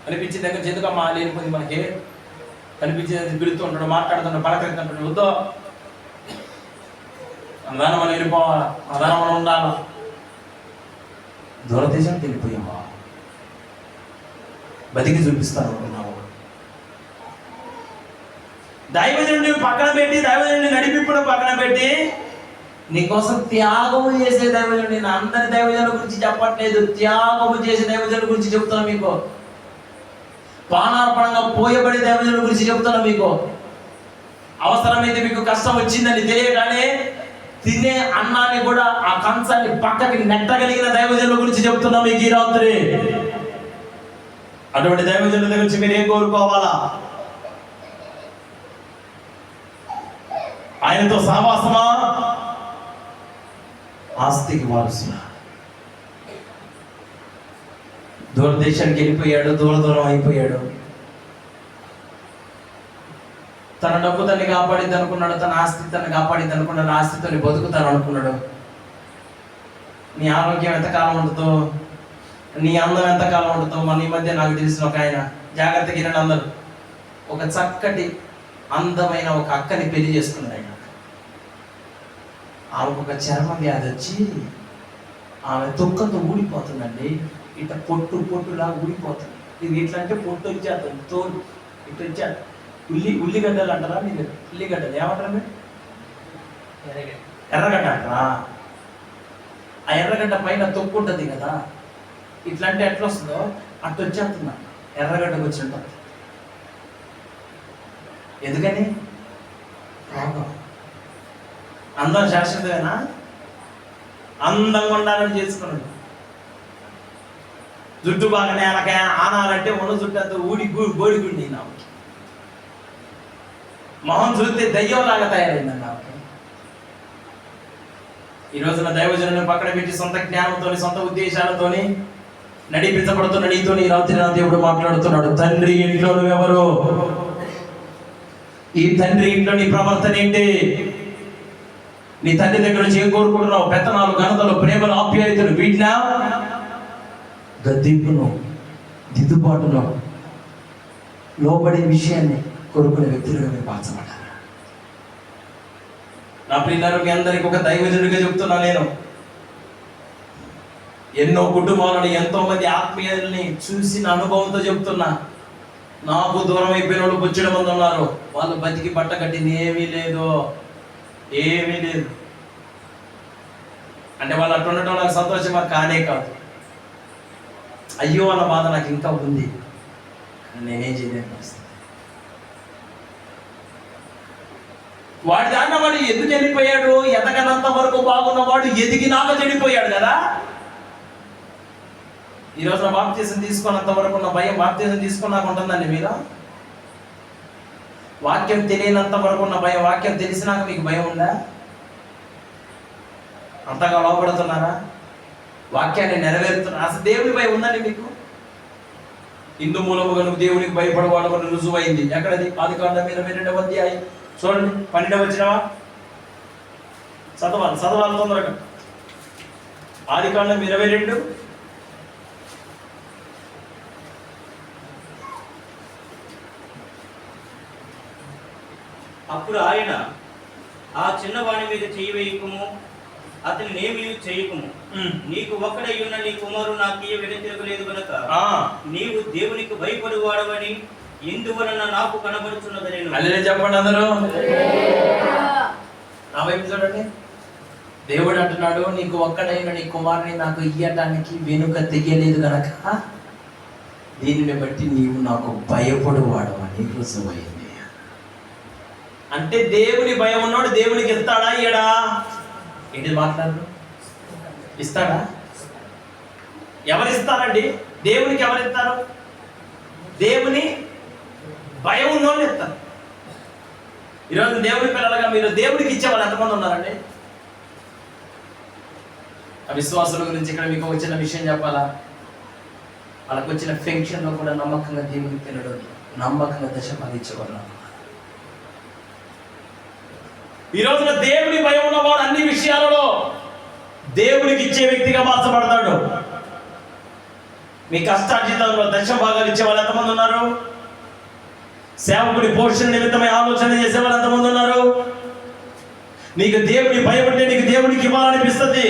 కనిపించే దగ్గర ఎందుకమ్మా లేనిపోయింది మనకి కనిపించేది పిలుతూ ఉంటాడు, మాట్లాడుతుంటాడు, పలకరిస్తుంటాడు. వద్దో అదానం మనం వెళ్ళిపోవాలా, అదానం మనం ఉండాలా. దూరదేశానికి వెళ్ళిపోయామా? బతికి చూపిస్తాను అనుకున్నాము. దైవజనుడిని పక్కన పెట్టి, దైవజనుడిని నడిపింపడం పక్కన పెట్టి, నీకోసం త్యాగము చేసే దైవజనుడు. నేను అందరి దైవజనుల గురించి చెప్పట్లేదు, త్యాగము చేసే దైవజనుల గురించి చెప్తున్నా మీకు. పానార్పణంగా పోయబడే దైవజనుల గురించి చెప్తున్నా మీకు. అవసరమైతే మీకు కష్టం వచ్చిందని తెలియగానే తినే అన్నాన్ని కూడా ఆ కంచాన్ని పక్కకి నెట్టగలిగిన దైవజనుల గురించి చెప్తున్నా మీకు ఈ రాత్రి. అటువంటి దైవజనుల గురించి మీరు ఏం కోరుకోవాలా? ఆయనతో సహవాసమా, ఆస్తికి వారసులా? దూరదేశానికి వెళ్ళిపోయాడు, దూరం అయిపోయాడు. తన డబ్బు తన్ని కాపాడింది అనుకున్నాడు, తన ఆస్తి తను కాపాడింది అనుకున్నాడు, ఆస్తితో బతుకుతాను అనుకున్నాడు. నీ ఆరోగ్యం ఎంతకాలం ఉంటుందో, నీ అందం ఎంతకాలం ఉంటుందో. మన ఈ మధ్య నాకు తెలిసిన ఒక ఆయన, జాగ్రత్తగా వినండి అందరూ, ఒక చక్కటి అందమైన ఒక అక్కని పెళ్లి చేసుకున్నాడు ఆయన. ఆమెకు ఒక చర్మ వ్యాధి వచ్చి ఆమె తుక్కతో ఊడిపోతుందండి. ఇట్లా పొట్టులా ఊడిపోతుంది. ఇది ఇట్లా అంటే పొట్టు వచ్చేస్తుంది, తోలు ఇట్లా వచ్చేది. ఉల్లిగడ్డలు అంటారా మీరు? ఉల్లిగడ్డలు ఏమంటారా మీరు? ఎర్రగడ్డ అంటారా? ఆ ఎర్రగడ్డ పైన తొక్కు ఉంటుంది కదా, ఇట్లా అంటే ఎట్లా వస్తుందో అట్లా వచ్చేస్తున్నా ఎర్రగడ్డకు వచ్చి ఉంటుంది. ఎందుకని? రోగం. అందం శాశ్వతమేనా? అందంగా ఉండాలని చేసుకున్నాడు. జుట్టు బాగానే అలాగే ఆనాలంటే ఉన్న జుట్టు అంతా బోడిగుండి నాకు. మొహం చూస్తే దయ్యంలాగా తయారైందండి ఆమెకి. ఈ రోజున దైవజనులను పక్కన పెట్టి సొంత జ్ఞానంతో సొంత ఉద్దేశాలతో నడిపించబడుతున్న నీతో ఈ రాత్రి నా దేవుడు మాట్లాడుతున్నాడు. తండ్రి ఇంట్లో నువ్వెవరు? ఈ తండ్రి ఇంట్లో నీ ప్రవర్తన ఏంటి? నీ తండ్రి దగ్గర నుంచి ఏం కోరుకుంటున్నావు? పెత్తనాలు, ఘనతలు, ప్రేమలు, ఆప్యాయతలు, వీటినా గద్దింపును, దిద్దుబాటును, లోబడే విషయాన్ని కోరుకునే వ్యక్తులుగా మీరు మార్చబడ్డారు. నా ప్రియులారా, మీ అందరికీ ఒక దైవజనుడిగా చెప్తున్నా నేను. ఎన్నో కుటుంబాలను, ఎంతో మంది ఆత్మీయుల్ని చూసిన అనుభవంతో చెప్తున్నా. నాకు దూరం అయిపోయిన వాళ్ళు బొచ్చడం మంది ఉన్నారు. వాళ్ళు బతికి బట్ట కట్టింది ఏమీ లేదు, ఏమీ లేదు. అంటే వాళ్ళు అట్లా ఉండటం నాకు సంతోషమా? కానే కాదు. అయ్యో అన్న బాధ నాకు ఇంకా ఉంది. నేనేం చేయలేని పరిస్థితి. వాడి దాన్న వాడు ఎందుకు చనిపోయాడు? ఎదగనంత వరకు బాగున్నవాడు ఎదిగినాక చనిపోయాడు కదా. ఈరోజు నా బాప్తీసం తీసుకున్నంత వరకు ఉన్న భయం బాప్తీసం తీసుకున్నాక ఉంటుందండి మీరు? వాక్యం తెలియనంత వరకు ఉన్న భయం వాక్యం తెలిసినాక మీకు భయం ఉందా? అంతగా లోపడుతున్నారా? వాక్యాన్ని నెరవేరుతున్నారు? అసలు దేవుని భయం ఉందండి మీకు? ఇందు మూలముగా నువ్వు దేవునికి భయపడవాడు అని రుజువైంది. ఎక్కడది? ఆదికాండం 22వ అధ్యాయం చూడండి, 12వ వచనమా? చదవాలి తొందరగా. ఆదికాండం 22. అప్పుడు ఆయన, ఆ చిన్నవాడి మీద చేయి వేయకుము, అతని నేమి చేయకుము, నీకు ఒక్కడై ఉన్న నీ కుమారుడు నాకు వెనుతిరగలేదు కనుక నీవు దేవునికి భయపడువాడవని ఎందువలన నాకు కనబడుచున్నదని. అల్లే చెప్పండి అందరూ. నా వైపు చూడండి. దేవుడు అంటున్నాడు, నీకు ఒక్కడైన నీ కుమారుని నాకు ఇయ్యటానికి వెనుక తెయ్యలేదు కనుక దీనిని బట్టి నీవు నాకు భయపడువాడవని రుజువైంది. అంటే దేవుని భయం ఉన్నోడు దేవునికి ఇస్తాడా? ఇయ్యడా? ఏంటి మాట్లాడు? ఇస్తాడా? ఎవరిస్తారండి? దేవునికి ఎవరిస్తారు? దేవుని భయం ఉన్నోళ్ళు ఇస్తారు. ఈరోజు దేవుని పిల్లలుగా మీరు దేవుడికి ఇచ్చేవాళ్ళు ఎంతమంది ఉన్నారండి? ఆ విశ్వాసుల గురించి ఇక్కడ మీకు వచ్చిన విషయం చెప్పాలా? వాళ్ళకు వచ్చిన ఫంక్షన్లో కూడా నమ్మకంగా దేవునికి పిల్లడు, నమ్మకంగా దశమాలు ఇచ్చేవాళ్ళు. ఈ రోజున దేవుని భయం ఉన్నవాడు అన్ని విషయాలలో దేవునికి ఇచ్చే వ్యక్తిగా మార్చబడతాడు. మీ కష్టార్జితంలో దశభాగాలు ఇచ్చే వాళ్ళు ఎంతమంది ఉన్నారు? సేవకుడి పోషణ నిమిత్తమై ఆలోచన చేసే వాళ్ళు ఎంతమంది ఉన్నారు? నీకు దేవుని భయపడితే నీకు దేవునికి ఇవ్వాలనిపిస్తుంది.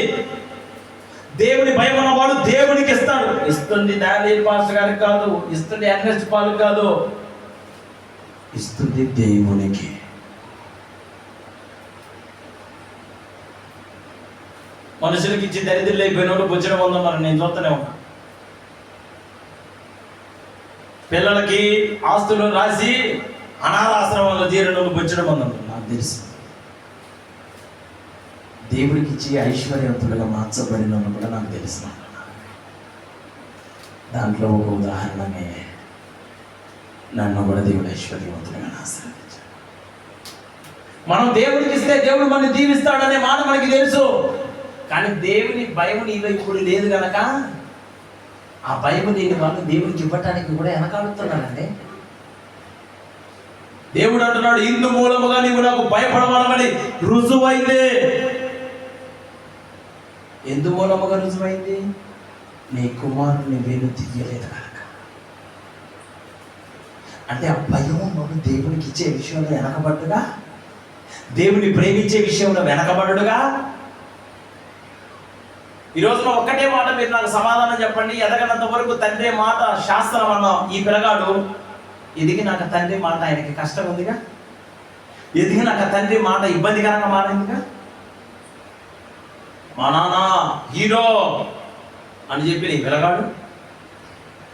దేవుని భయం ఉన్నవాడు దేవునికి ఇస్తాడు. ఇస్తుంది దానియేలు పాస్టర్ గారికి కాదు, ఇస్తుంది అగ్నెస్ట్ పాల్కి కాదు, ఇస్తుంది దేవునికి. మనుషులకి ఇచ్చి దరిద్రులు అయిపోయిన వాళ్ళు బొచ్చడం ఉందన్నారు. నేను చూస్తూనే ఉన్నా. పిల్లలకి ఆస్తులు రాసి అనాథాశ్రమంలో చేరిన వాళ్ళు బొచ్చడం ఉందన్నారు. నాకు తెలుసు. దేవుడికి ఇచ్చి ఐశ్వర్యవంతులుగా మార్చబడిన వాళ్ళు కూడా నాకు తెలుసు. దాంట్లో ఒక ఉదాహరణమే నన్ను కూడా దేవుడు ఐశ్వర్యవంతులుగా ఆశీర్వదించాడు. మనం దేవుడికి ఇస్తే దేవుడు మనల్ని దీవిస్తాడనే మాట మనకి తెలుసు. కానీ దేవుని భయం నీలో ఇప్పుడు లేదు కనుక ఆ భయం లేని వాళ్ళు దేవునికి ఇవ్వటానికి కూడా వెనకాడుతున్నారండి. దేవుడు అంటున్నాడు, ఇందు మూలముగా నీవు నాకు భయపడమని రుజువైంది. ఎందు మూలముగా రుజువైంది? నీ కుమారుని వేలు తీయలేదు కనుక. అంటే ఆ భయం మనం దేవునికి ఇచ్చే విషయంలో వెనకబడ్డుగా, దేవుని ప్రేమించే విషయంలో వెనకబడ్డుగా. ఈరోజు ఒక్కటే మాట మీరు నాకు సమాధానం చెప్పండి. ఎదగనంత వరకు తండ్రి మాట శాస్త్రం అన్నాం. ఈ పిల్లగాడు ఎదిగి నాకు తండ్రి మాట ఆయనకి కష్టం ఉందిగా, ఎదిగి నాకు తండ్రి మాట ఇబ్బందికరంగా మారిందిగా. మా నాన్న హీరో అని చెప్పి నీ పిల్లగాడు,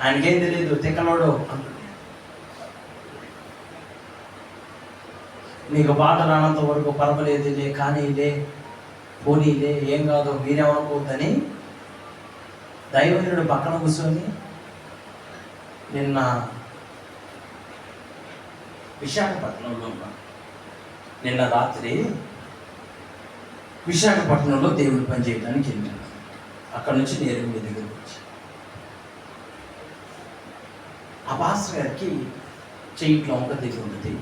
ఆయనకేం తెలియదు తిక్కలోడు అంటుంది. నీకు పాట రానంత వరకు పర్వాలేదులే, కానీలే, పోనీలే, ఏం కాదు మీరేమనుకోవద్దని దైవజనుడు పక్కన కూర్చొని నిన్న విశాఖపట్నంలో నిన్న రాత్రి విశాఖపట్నంలో దేవుడి పని చేయడానికి వెళ్ళాను. అక్కడ నుంచి నేరుగా మీ దగ్గరకు వచ్చి ఆ పాస్టర్ గారికి చెయ్యి ఇట్లా ఒక దగ్గర ఉంటుంది,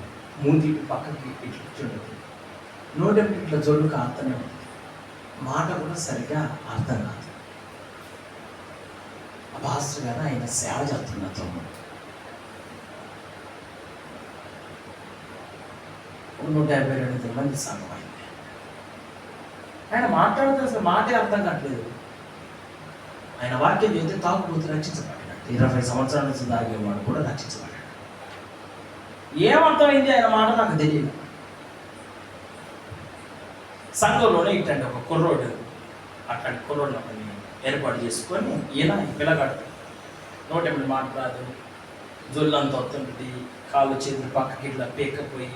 మూతి పక్కకి ఇట్లా చూడదు, నోటెంపు ఇట్లా జోడు కారుతూనే ఉంటుంది, మాట కూడా సరిగ్గా అర్థం కాదు. ఆ పాస్టర్ గారు ఆయన సేవ చేస్తున్న తమ్ముడు 152 మంది సంఘం అయింది. ఆయన మాట్లాడితే అసలు మాటే అర్థం కావట్లేదు. ఆయన వాక్యం చేస్తే తాగుబోతు రక్షించబడ్డాడు. 20 సంవత్సరాల నుంచి తాగేవాడు కూడా రక్షించబడ్డాడు. ఏమర్థమైంది ఆయన మాట నాకు తెలియదు. సంఘంలోనే ఇట్లాంటి ఒక కుర్రోడు, అట్లాంటి కుర్రోడు ఒకరిని ఏర్పాటు చేసుకొని ఈయన పిల్లగాడు నోటెప్పుడు మాట్లాడదు, జొల్లంతా వస్తుంటుంది, కాళ్ళు చేతులు పక్కకి ఇట్లా పేకపోయి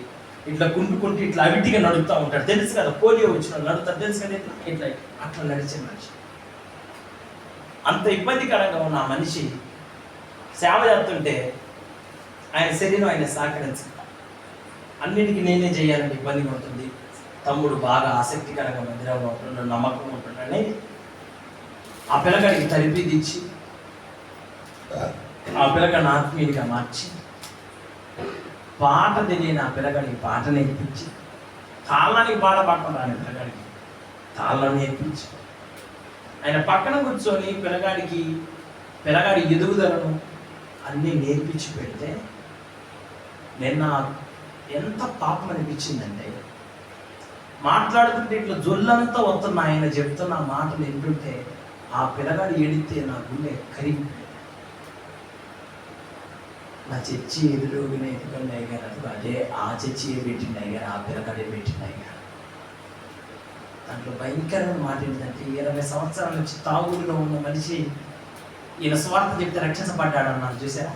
ఇట్లా కుంటుకుంటూ ఇట్లా అవిటిగా నడుపుతూ ఉంటాడు. తెలుసు కదా, పోలియో వచ్చిన నడుపుతాడు, తెలుసు కదా, ఇట్లా అట్లా నడిచే మనిషి. అంత ఇబ్బందికరంగా ఉన్న ఆ మనిషి సేవ చేస్తుంటే ఆయన శరీరం ఆయన సహకరించు, అన్నిటికీ నేనే చేయాలని ఇబ్బందిగా ఉంటుంది. తమ్ముడు బాగా ఆసక్తికరంగా మందిరంలో ఉంటున్నాడు, నమ్మకం ఉంటున్నాడని ఆ పిల్లగాడికి తరిపి తెచ్చి ఆ పిల్లగాడిని ఆత్మీయుడిగా మార్చి పాట తెలియని ఆ పిల్లగాడికి పాట నేర్పించి, తాళ్ళానికి పాట పాడతాడు ఆయన పిల్లగాడికి తాళ్ళ నేర్పించి ఆయన పక్కన కూర్చొని పిల్లగాడి ఎదుగుదలను అన్నీ నేర్పించి పెడితే నిన్న ఎంత పాపం అనిపించిందంటే, మాట్లాడుతుంటే ఇట్లా జొల్లంతా వస్తున్న ఆయన చెప్తున్న మాటలు వింటుంటే ఆ పిల్లగాడు ఎడితే నా గుండె కరిగిపోయింది. నా చర్చి ఎదురుగానే ఎదుగుండి అయ్యారు, అదే ఆ చర్చి పెట్టింది అయ్యారు, ఆ పిల్లగాడే పెట్టింది అయ్యారు. దాంట్లో భయంకరమైన మాట ఏంటంటే, 20 సంవత్సరాల నుంచి తాగుడులో ఉన్న మనిషి ఈయన స్వార్థ చెప్తే రక్షించబడ్డాడు అన్నారు చూసారా,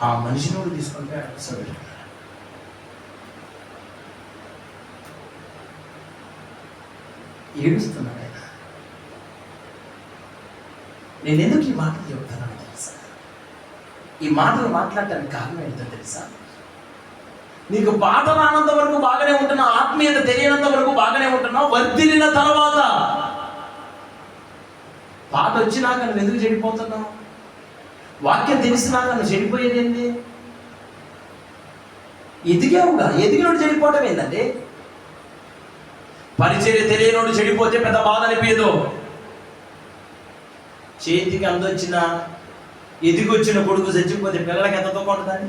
ఆ మనిషిని కూడా తీసుకుంటే కూర్చోబెట్టాడు. ఏడుస్తున్నాడు ఆయన. నేను ఎందుకు ఈ మాటలు చెప్తానని తెలుసా? ఈ మాటలు మాట్లాడటానికి కారణం ఏంటో తెలుసా? నీకు పాట రానంత వరకు బాగానే ఉంటున్నావు, ఆత్మీయత తెలియనంత వరకు బాగానే ఉంటున్నావు. వర్ధిల్లిన తర్వాత పాట వచ్చినాక నువ్వు ఎందుకు చెడిపోతున్నావు? వాక్యం తెలిసినాక నువ్వు చెడిపోయేది ఏంది? ఎదిగావుగా, ఎదిగినోడు చెడిపోవటం ఏంటంటే, పరిచర్య తెలియనోడు చెడిపోతే పెద్ద బాధ అనిపించదు. చేతికి అందొచ్చిన ఎదిగొచ్చిన కొడుకు చచ్చిపోతే పిల్లలకి ఎంత తక్కువ ఉంటుందండి?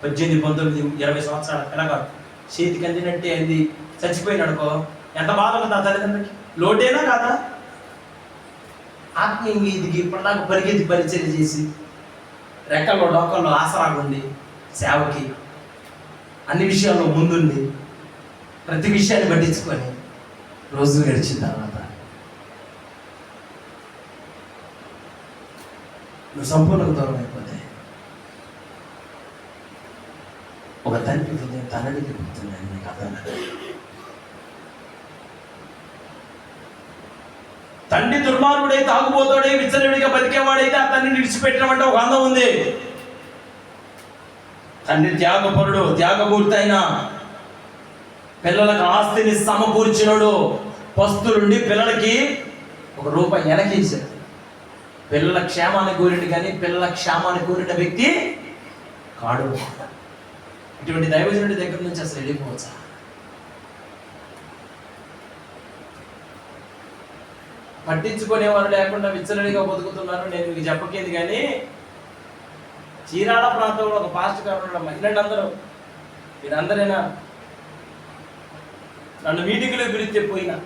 18, 19, 20 సంవత్సరాల పిల్లగాడు చేతికి అందినట్టే అంది చచ్చిపోయినాడుకో, ఎంత బాధ ఉంటుంది ఆ తల్లిదండ్రులకి? లోటేనా కాదా? ఆత్మీయంగా ఎదిగి ఇప్పటిదాకా పరిగెత్తి పరిచర్య చేసి రెక్కల్లో డొక్కల్లో ఆసరాగుండి సేవకి అన్ని విషయాల్లో ముందుండి ప్రతి విషయాన్ని పట్టించుకొని రోజు గడిచిన తర్వాత నువ్వు సంపూర్ణంగా దూరం అయిపోతే ఒక తండ్రి హృదయం తనడికి పుడుతుందని నీకు అర్థం కాదు. తండ్రి దుర్మార్గుడై తాగుబోతాడై విచ్చలవిడిగా బతికేవాడైతే ఆ తండ్రిని విడిచిపెట్టినమంటే ఒక అందం ఉంది. తండ్రి త్యాగపరుడు, త్యాగమూర్తి అయిన పిల్లలకు ఆస్తిని సమకూర్చినడు. పస్తులుండి పిల్లలకి ₹1 వెనకేశాడు. పిల్లల క్షేమాన్ని కోరిడు కానీ పిల్లల క్షేమాన్ని కోరిన వ్యక్తి కాడు. ఇటువంటి దైవజనుడి దగ్గర నుంచి అసలు వెళ్ళిపోవచ్చా? పట్టించుకునేవారు లేకుండా విచ్చలడిగా బతుకుతున్నారు. నేను మీకు చెప్పకేది కానీ చీరాల ప్రాంతంలో ఒక పాస్టర్ గారు మహిళలు అందరూ మీరందరైనా నన్ను మీటింగ్లో పిలిస్తే పోయినా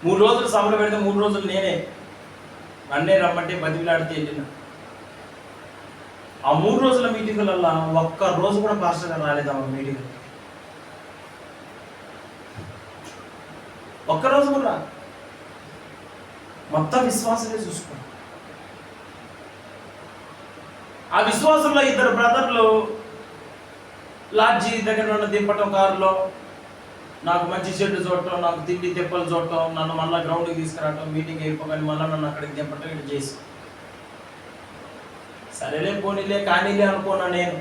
3 రోజులు సభలు పెడితే 3 రోజులు నేనే నన్నే రమ్మంటే బతికిలాడితే వెళ్ళిన. ఆ 3 రోజుల మీటింగులలో ఒక్క రోజు కూడా పాస్టర్ గారు రాలేదు. ఆ మీటింగ్ ఒక్కరోజు కూడా రాదు. మొత్తం విశ్వాసమే చూసుకో. ఆ విశ్వాసంలో ఇద్దరు బ్రదర్లు లాడ్జీ దగ్గర నన్ను దింపటం, కారులో నాకు మంచి చెడ్డు చూడటం, నాకు తిండి తిప్పలు చూడటం, నన్ను మళ్ళీ గ్రౌండ్కి తీసుకురావటం, మీటింగ్ అయిపోగానే మళ్ళీ నన్ను అక్కడికి దింపటం, ఇటు చేసి సరేలే పోనీలే కానీలే అనుకున్నా నేను.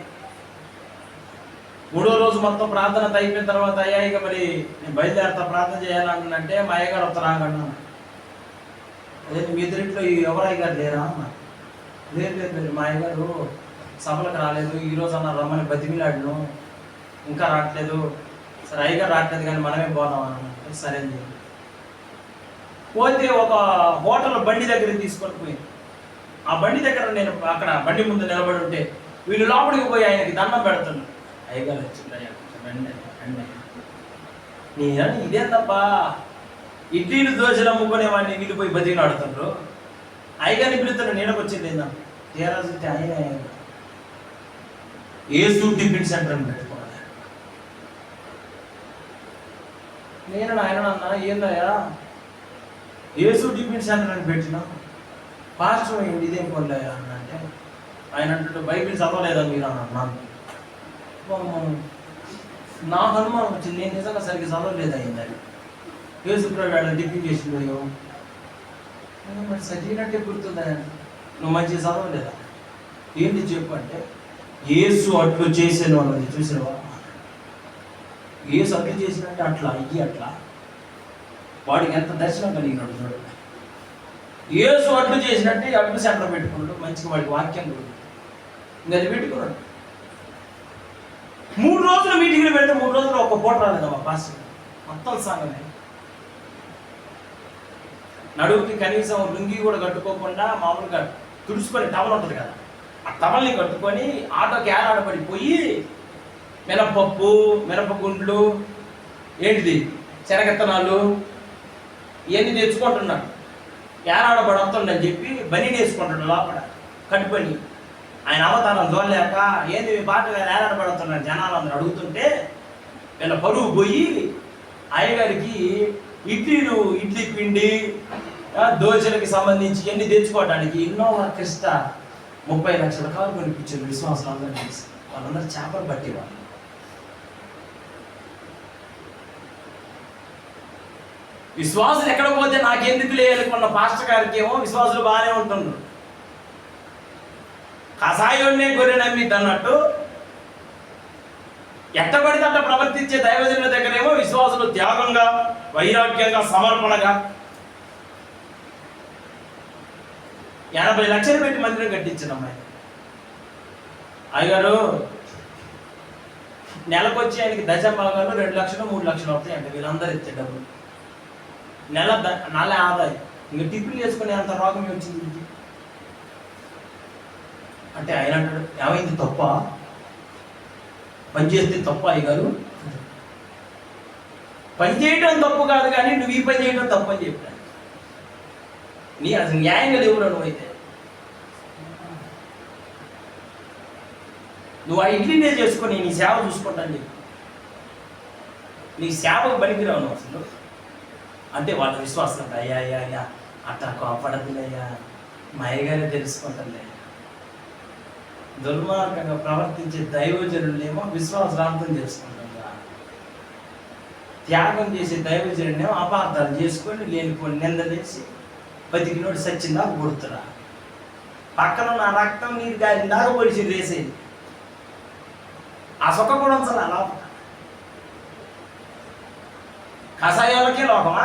3వ రోజు మొత్తం ప్రార్థన అయిపోయిన తర్వాత అయ్యా ఇక మరి నేను బయలుదేరతా ప్రార్థన చేయాలంటే మా అయ్యగారు వస్తారాగన్నా. అదే మీ ఇద్దరింట్లో ఎవరు అయ్యగారు లేరా అన్న. లేదు మా అయ్యగారు సభలకు రాలేదు, ఈరోజు అన్నారు రమ్మని బతిమిలాడును, ఇంకా రావట్లేదు. సరే అయ్యగారు రావట్లేదు కానీ మనమే పోదాం అన్న. సరే అని చెప్పి పోతే ఒక హోటల్ బండి దగ్గరికి తీసుకొని పోయి, ఆ బండి దగ్గర నేను అక్కడ బండి ముందు నిలబడి ఉంటే వీళ్ళు లోపలికి పోయి ఆయనకి దండం పెడుతున్నాను. అయ్యగారు వచ్చిందయ్యా రండి రండి. నేను ఇదేందబ్బా ఇడ్లీలు దోశలు అమ్ముకునే వాడిని వీళ్ళు పోయి బతికి ఆడుతుండ్రు. అయ్యగారిని పిలుతున్నాను, నీడకు వచ్చింది ఏందా తీరా చూస్తే ఆయన యేసు టిఫిన్ సెంటర్ అని పెట్టుకోవాలి. నేను ఆయన అన్నా ఏందయ్యా యేసు టిఫిన్ సెంటర్ అని పెట్టినా, పాస్టర్ అయ్యింది ఇదేం కొనలేదా అన్న అంటే ఆయన అంటుంటే బైబిల్ చదవలేదా మీరు అని అన్నాను. నాకు అనుమానం వచ్చింది, నేను నిజంగా సరిగ్గా చదవలేదు అయిందని. యేసుప్రభుడు టిఫిన్ చేసిందో మరి చదివినట్టే గుర్తుందా, నువ్వు మంచిగా చదవలేదా, ఏంటి చెప్పు అంటే యేసు అట్లు చేసాను అన్నది చూసినవా, యేసు అట్లు చేసినట్టే అట్లా అయ్యి అట్లా వాడికి ఎంత దర్శనం కలిగినాడు చూడండి. యేసు అట్లు చేసినట్టే అట్లు సెంటర్ పెట్టుకున్నాడు, మంచిగా వాడికి వాక్యం కూడా ఇంకా అది పెట్టుకున్నాడు. 3 రోజులు మీటింగ్లు పెడితే 3 రోజులు ఒక్క పూట రాలేదమ్మా పాస్టర్ మొత్తం సంగమే. నడువుకి కనీసం లుంగి కూడా కట్టుకోకుండా మామూలుగా తుడుచుకొని టవల్ ఉంటుంది కదా, ఆ టవల్ని కట్టుకొని ఆటోకి ఏలాడబడిపోయి మినపప్పు, మినపగుండ్లు, ఏంటిది శనగెత్తనాలు ఇవన్నీ తెచ్చుకుంటున్నాడు. ఏలాడబడుతుందని చెప్పి బని వేసుకుంటాడు లోపల కట్టుకొని. ఆయన అవతారం చూడలేక ఏంది మీ పాట ఏలాడబడుతున్నాడు జనాలు అందరూ అడుగుతుంటే వీళ్ళ పరువు పోయి అయ్యగారికి ఇడ్లీ పిండి దోశలకి సంబంధించి ఎన్ని తెచ్చుకోవడానికి ఇన్నోవా క్రిస్టా 30 లక్షల కారు కొనిపించారు విశ్వాసం అందరూ కలిసి. వాళ్ళందరూ చేపలు పట్టేవాళ్ళు. విశ్వాసులు ఎక్కడ పోతే నాకెందుకు లేనుకున్న పాస్టర్ గారికి ఏమో విశ్వాసులు బాగానే ఉంటుండ్రు. కషాయోన్నే గొర్రె నమ్మిద్ది అన్నట్టు ఎట్టబడితే అట్ట ప్రవర్తించే దైవజనుల దగ్గరేమో విశ్వాసులు త్యాగంగా, వైరాగ్యంగా, సమర్పణగా 80 లక్షలు పెట్టి మందిరం కట్టించిన అమ్మాయి. అయ్యగారు నెలకొచ్చి ఆయనకి దశభాగాలు 2 లక్షలు 3 లక్షలు అవుతాయి అంటే వీళ్ళందరూ ఇచ్చే డబ్బులు నెల ఆదాయం. ఇంక టిఫిన్ చేసుకునే అంత రోగం వచ్చింది అంటే ఆయన అంటాడు ఏమైంది తప్ప పని చేస్తే తప్ప అయ్యగారు, పని చేయడం తప్పు కాదు కానీ నువ్వు ఈ పని చేయడం తప్పు అని చెప్పాను. నీ అసలు న్యాయంగా లేవురా నువ్వైతే. నువ్వు ఆ ఇడ్లీనే చేసుకొని నీ సేవ చూసుకుంటాను చెప్పి నీ సేవకు పనికిరావు నువ్వు అసలు అంటే వాళ్ళ విశ్వాసం అయ్యా అయ్యా అయ్యా అట్లా కోపడదులయ్యా మా అయ్యగారే తెలుసుకుంటానులే. దుర్మార్గంగా ప్రవర్తించే దైవజనులనేమో విశ్వాసరాంతం చేసుకుంటుందా, త్యాగం చేసే దైవజనునేమో అపార్థాలు చేసుకొని లేనిపోని నిందలేసి బతికినోడు సచ్చిందా గుర్తురా. పక్కన నా రక్తం నీరు గాలి దాకా పొడిచింది వేసేది ఆ సొక్క కూడా అసలు అలా కషాయాలకే లోకమా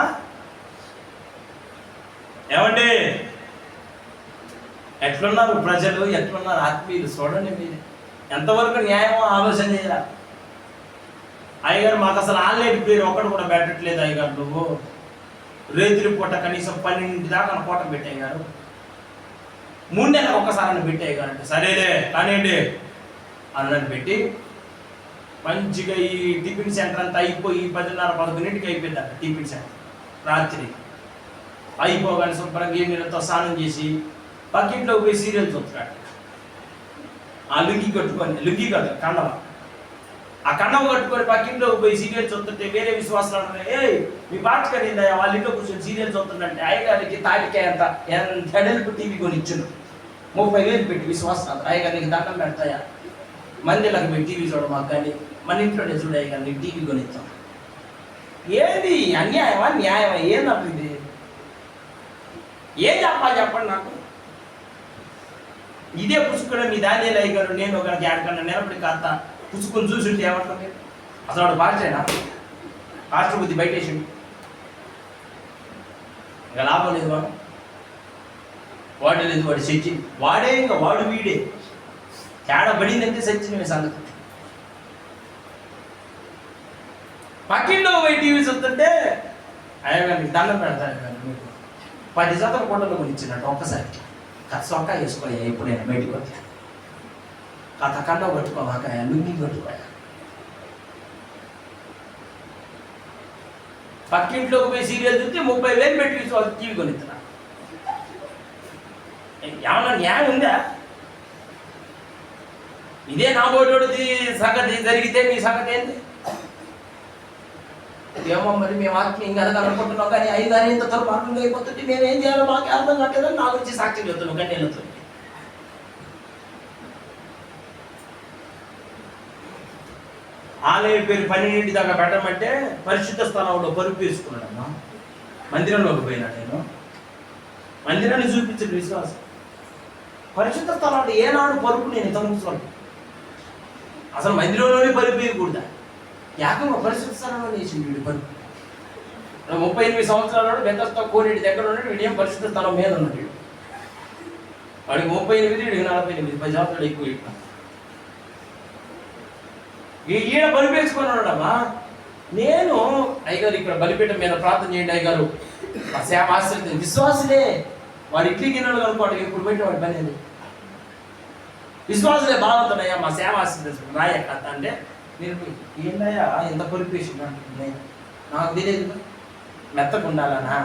ఏమండి? ఎట్లున్నారు ప్రజలు, ఎట్లున్నారు ఆత్మీయులు చూడండి. మీరు ఎంతవరకు న్యాయమో ఆలోచన చేయాలి. అయ్యగారు మాకు అసలు ఆన్లైన్ పేరు ఒకటి కూడా పెట్టట్లేదు అయ్యగారు. నువ్వు రేతుల పూట కనీసం 12 దాకా పూట పెట్టేయగారు, 3 నెలలకు ఒక్కసారి పెట్టేయగారు అంటే సరేలే కానివ్వండి అన్నది పెట్టి మంచిగా ఈ టిఫిన్ సెంటర్ అంతా అయిపోయి 10:30-11కి అయిపోయింది అక్కడ టిఫిన్ సెంటర్. రాత్రి అయిపోగానే శుభ్రంగా ఏ నీళ్ళతో స్నానం చేసి పక్కింట్లో పోయి సీరియల్ చూస్తున్నాడు. ఆ లుంగి కట్టుకొని, లుంగి కదా కండవ ఆ కన్నం కట్టుకొని పక్కింట్లోకి పోయి సీరియల్ చూస్తుంటే వేరే విశ్వాసాలు అంటారు, ఏ మీ పాటకర్ ఏందయ్యా వాళ్ళ ఇంట్లో కూర్చొని సీరియల్ చూస్తుందంటే అయ్యగారికి తాటికాయ అంత ఎంత ఎడల్పు టీవీ కొని ఇచ్చును 30,000 పెట్టి విశ్వాసం అయ్యగారు నీకు దండం పెడతాయా మందిలకు పోయి టీవీ చూడమాకు కానీ మన ఇంట్లోనే చూడ అయ్యగారు నీకు టీవీ కొనిస్తాం. ఏది అన్యాయమా న్యాయమా ఏందప్పుడు ఇది? ఏం చెప్పాలి చెప్పండి నాకు. ఇదే పుచ్చుకున్న మీ దానియాలు అయ్యగారు నేను ఒక ఎక్కడికన్నా నిలబడి కాస్త పుచ్చుకొని చూసుంటే ఏమంటుంది? అసలు వాడు పాస్టరేనా? పాస్టర్ బుద్ధి బయటేసిండు, ఇంకా లాభం లేదు. వాడు లేదు, వాడు సచ్చి వాడే, ఇంకా వాడు వీడే తేడా పడిందంటే సచ్చిన సంగతి. పక్కింట్లో పోయి టీవీ చూస్తుంటే అయ్యగారికి దండం పెడతాను కానీ మీకు 10,000 కోటలు కొని ఇచ్చినట్టు ఒక్కసారి సొక్కా వేసుకోయా ఎప్పుడైనా బయటకు వస్తే కథ కండ కట్టుకోమాక లుంగి కట్టుకోయా. పక్కింట్లోకి పోయి సీరియల్ చూస్తే 30,000 పెట్టి టీవీ కొనిస్తున్నా. ఏమన్నా న్యాయం ఉందా? ఇదే నా బోటోడిది సంగతి జరిగితే మీ సంగతి ఏంటి? ఏమో మరి మేము ఆత్మీయం కదా అనుకుంటున్నాం కానీ 5 ఇంత దుర్మార్గంగా అయిపోతుంటే మేము ఏం చేయాలో మాకు అర్థం కావట్లేదని నా గురించి సాక్షి చెప్తున్నాం కానీ వెళ్తుంది. ఆలయ పేరు 12 దాకా పెట్టమంటే పరిశుద్ధ స్థలంలో పరుపు వేసుకున్నాడమ్మా. మందిరంలోకి పోయినా నేను, మందిరాన్ని చూపించండి విశ్వాసం. పరిశుద్ధ స్థలంలో ఏనాడు పరుపు నేను ఇంత ముసలి అసలు మందిరంలోనే పరుపు వేయకూడదా? ఏకంగా పరిశుద్ధ స్థలంలో వేసింది వీడు పరుపు. 38 సంవత్సరాలు బెంగస్తో కోనేటి దగ్గర ఉన్నాడు, వీడేం పరిశుద్ధ స్థలం మీద ఉన్నాడు. వాడికి 38, వీడికి 48, 10 సంవత్సరాలు ఎక్కువ. ఈయన బలిపేసుకొని ఉన్నాడమ్మా. నేను అయ్యగారు ఇక్కడ బలిపీఠం మీద ప్రార్థన చేయండి అయ్యగారు, ఆ సేవ ఆశ్రయించండి. విశ్వాసులే వాడు ఇడ్లీ గిన్నెలు కనుక్కోండి, ఇప్పుడు పెట్టిన వాడి పని అది. విశ్వాసులే బాగుంటున్నాయా మా సేవ ఆశ్రయించండి రాయ కథ అంటే నేను ఏందయ్యా ఎంత పొలిపేసింది అంటే నాకు తెలియదు. మెత్తకు ఉండాలనా?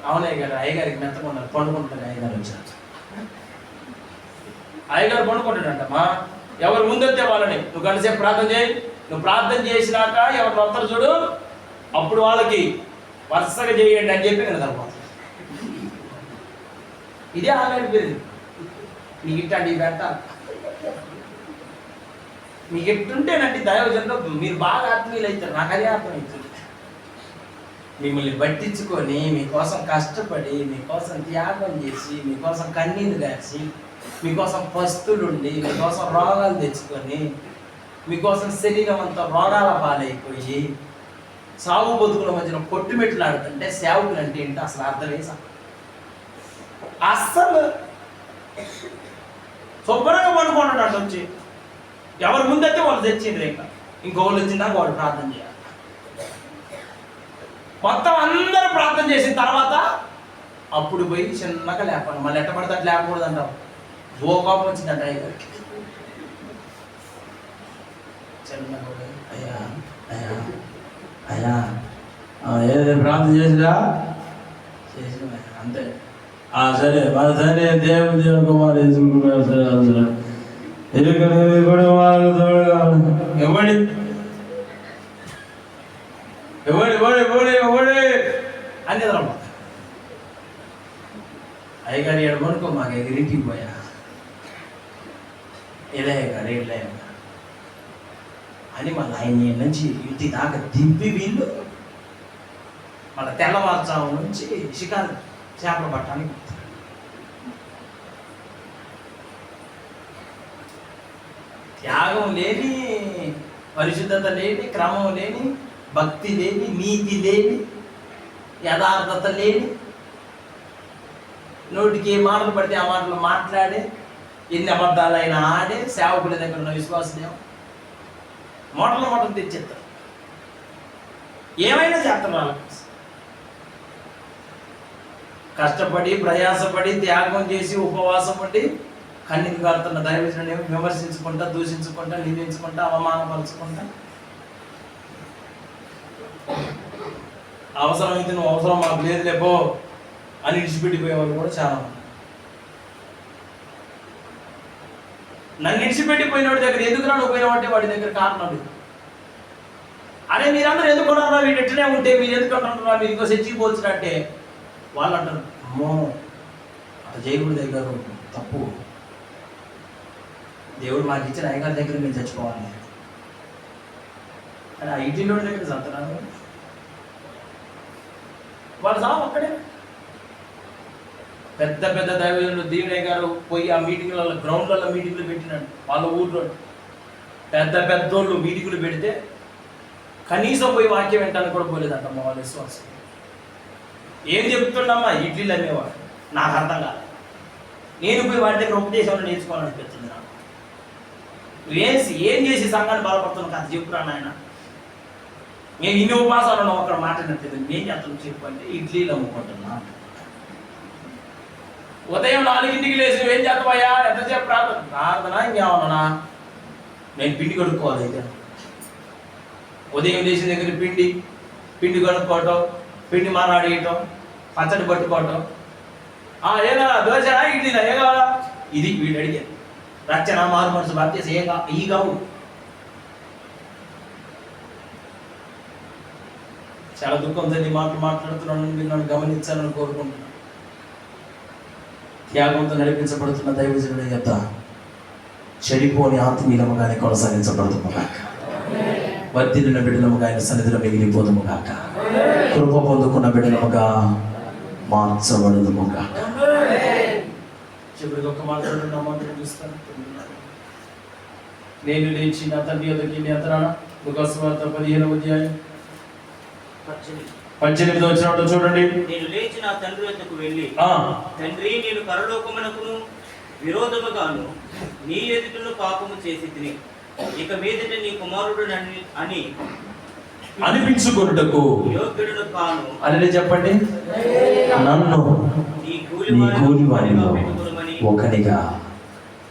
అవునయ్య గారు, అయ్యగారికి మెత్తకు ఉండాలి, పండుకుంటాడు. అయ్యగారు వచ్చారు, అయ్యగారు పండుకుంటాడంటమ్మా. ఎవరు ముందొస్తే వాళ్ళని నువ్వు గంటసేపు ప్రార్థన చేయి, నువ్వు ప్రార్థన చేసినాక ఎవరు వస్తారు చూడు అప్పుడు వాళ్ళకి వరుసగా చేయండి అని చెప్పి నేను తర్వాత ఇదే ఆన్లైన్ పేరు. మీకు ఇట్టండి పెట్టాలి, మీకు ఎట్టుంటేనండి దైవజనంలో మీరు బాగా ఆత్మీయులు అవుతారు. నాకు అదే అర్థమవుతుంది. మిమ్మల్ని పట్టించుకొని మీకోసం కష్టపడి మీకోసం త్యాగం చేసి మీకోసం కన్నీరు కాచి మీకోసం పస్తులుండి మీకోసం రోగాలు తెచ్చుకొని మీకోసం శరీరం అంతా రోగాల పాలైపోయి సాగు బతుకుల మధ్యన కొట్టుమెట్లాడుతుంటే సేవకులు అంటే ఏంటో అసలు అర్థమే అస్సలు. శుభ్రంగా పడుకోండి అటు వచ్చి ఎవరి ముందైతే వాళ్ళు తెచ్చిండ్రు, ఇంకోళ్ళు వచ్చిందాక వాళ్ళు ప్రార్థన చేయాలి. మొత్తం అందరూ ప్రార్థన చేసిన తర్వాత అప్పుడు పోయి చిన్నగా లేపండి. మళ్ళీ ఎట్ట పడితే అట్లా లేపకూడదు అంటావు. కోపం వచ్చిందంట అయ్యగారికి. చిన్నగా అయ్యా అయ్యా అయ్యా ఏదో ప్రార్థన చేసిరా చేసిన అంతే. సరే మన సరే దేవుడు కుమార్ వేసుకుంటున్నారు. సరే సరే ఎరుకనేది కూడా వాళ్ళకు తోడుగా ఎవడి ఎవడి ఎవడి ఎవడి ఎవడి అని రమ్మ. అయ్యగారు ఏడు కొనుక్కో మాకు ఎగిరింటికి పోయా ఇలాగా ఇలాగా అని మళ్ళీ ఆయన నుంచి ఇంటి దాకా దింపి వీళ్ళు మళ్ళీ తెల్లవారుజాము నుంచి షికారు చేపలు పట్టడానికి. త్యాగం లేని, పరిశుద్ధత లేని, క్రమం లేని, భక్తి లేని, నీతి లేని, యథార్థత లేని, నోటికి ఏ మాటలు పడితే ఆ మాటలు మాట్లాడే, ఎన్ని అబద్ధాలైనా ఆడే సేవకుల దగ్గర ఉన్న విశ్వాసమేమో మూటలు తెచ్చేస్తారు. ఏమైనా చేస్తారు వాళ్ళకి. కష్టపడి ప్రయాసపడి త్యాగం చేసి ఉపవాసం పడి కన్నీరు కారుతున్న దైవజనుని విమర్శించుకుంటా, దూషించుకుంటా, నిందించుకుంటా, అవమానపరుచుకుంటా, అవసరమైతే నువ్వు అవసరం మాకు లేదు లేపో అని విడిచిపెట్టిపోయే వాళ్ళు కూడా చాలా మంది. నన్ను విడిచిపెట్టిపోయినవాడి దగ్గర ఎందుకు నువ్వు పోయినావంటే వాడి దగ్గర కారణం లేదు. అరే మీరందరూ ఎందుకు ఉన్నారా, వీడు ఎట్టనే ఉంటే మీరు ఎందుకు అంటున్నారా, మీరు ఇంకో చర్చికి పోతున్నట్టే వాళ్ళు అంటారు, అమ్మో అట్లా చేయకూడదు అయ్యగారు, తప్పు, దేవుడు మాకు ఇచ్చిన అయ్యగారి దగ్గర మేము చచ్చిపోవాలి అని ఆ ఇంటిలో దగ్గర చదువుతున్నారు. వాళ్ళు సాగు అక్కడే. పెద్ద పెద్ద దైవజనులు దేవుడే గారు పోయి ఆ మీటింగ్లలో గ్రౌండ్లలో మీటింగ్లు పెట్టినాడు. వాళ్ళ ఊర్లో పెద్ద పెద్దోళ్ళు మీటింగులు పెడితే కనీసం పోయి వాక్యం వింటానికి కూడా పోలేదంటమ్మా వాళ్ళ విశ్వాసం. ఏం చెప్తుండమ్మా, ఇడ్లీలు అమ్మేవాడు, నాకు అర్థం కాదు. నేను పోయి వాటి దగ్గర ఉపదేశంలో నేర్చుకోవాలనిపిస్తుంది నాకు. ఏం చేసి సంఘాన్ని బలపడుతున్నా కథ చెప్పురా నాయన, నేను ఇన్ని ఉపాసాలను అక్కడ మాట్లాడినట్లేదు, నేను చేస్తాను చెప్పు అంటే ఇడ్లీలు అమ్ముకుంటున్నా. ఉదయం 4ంటికి లేచి ఏం చేస్తావయ్యా, ఎంతసేపు ప్రార్థన ఇంకేమన్నా, నేను పిండి కడుక్కోవాలి. అయితే ఉదయం లేచిన దగ్గర పిండి కడుక్కోవటం, పిండి మారాడేయటం, పచ్చడి పట్టుకోవటం, ఏదా దోశ ఇడ్లీనా ఏ కావాలా, ఇది వీడు అడిగారు. రచన మారు మనసు బాప్తీసం ఈ కావు. చాలా దుఃఖంతో నీ మాటలు మాట్లాడుతున్నాను, మీరు నన్ను గమనించాలని కోరుకుంటున్నాను. త్యాగంతో నడిపించబడుతున్న దైవజనుడి యొక్క చెడిపోని ఆత్మీయముగానే కొనసాగించబడుతుముగాక, వర్ధిల్లిన బిడ్డలముగా ఆయన సన్నిధిలో మిగిలిపోదుముగాక, కృప పొందుకున్న బిడ్డలముగా మార్చబడుదుముగాక. చివరికి ఒక మాట్లాడుతున్న మాటలు చూస్తాను. నేను లేచి నా తండ్రి యొద్దకు ఎంతరానా లుకాసువార్త 15వ అధ్యాయం 18 వచ్చినట్టు చూడండి. నేను లేచి నా తండ్రి వద్దకు వెళ్ళి, తండ్రి నేను పరలోకమునకును విరోధముగాను నీ ఎదుటను పాపము చేసి తిని, ఇక మీదట నీ కుమారుడు అని అనిపించుకొనుటకు యోగ్యుడును కాను అని చెప్పండి. నన్ను నీ కూలి వారిలో ఒకనిగా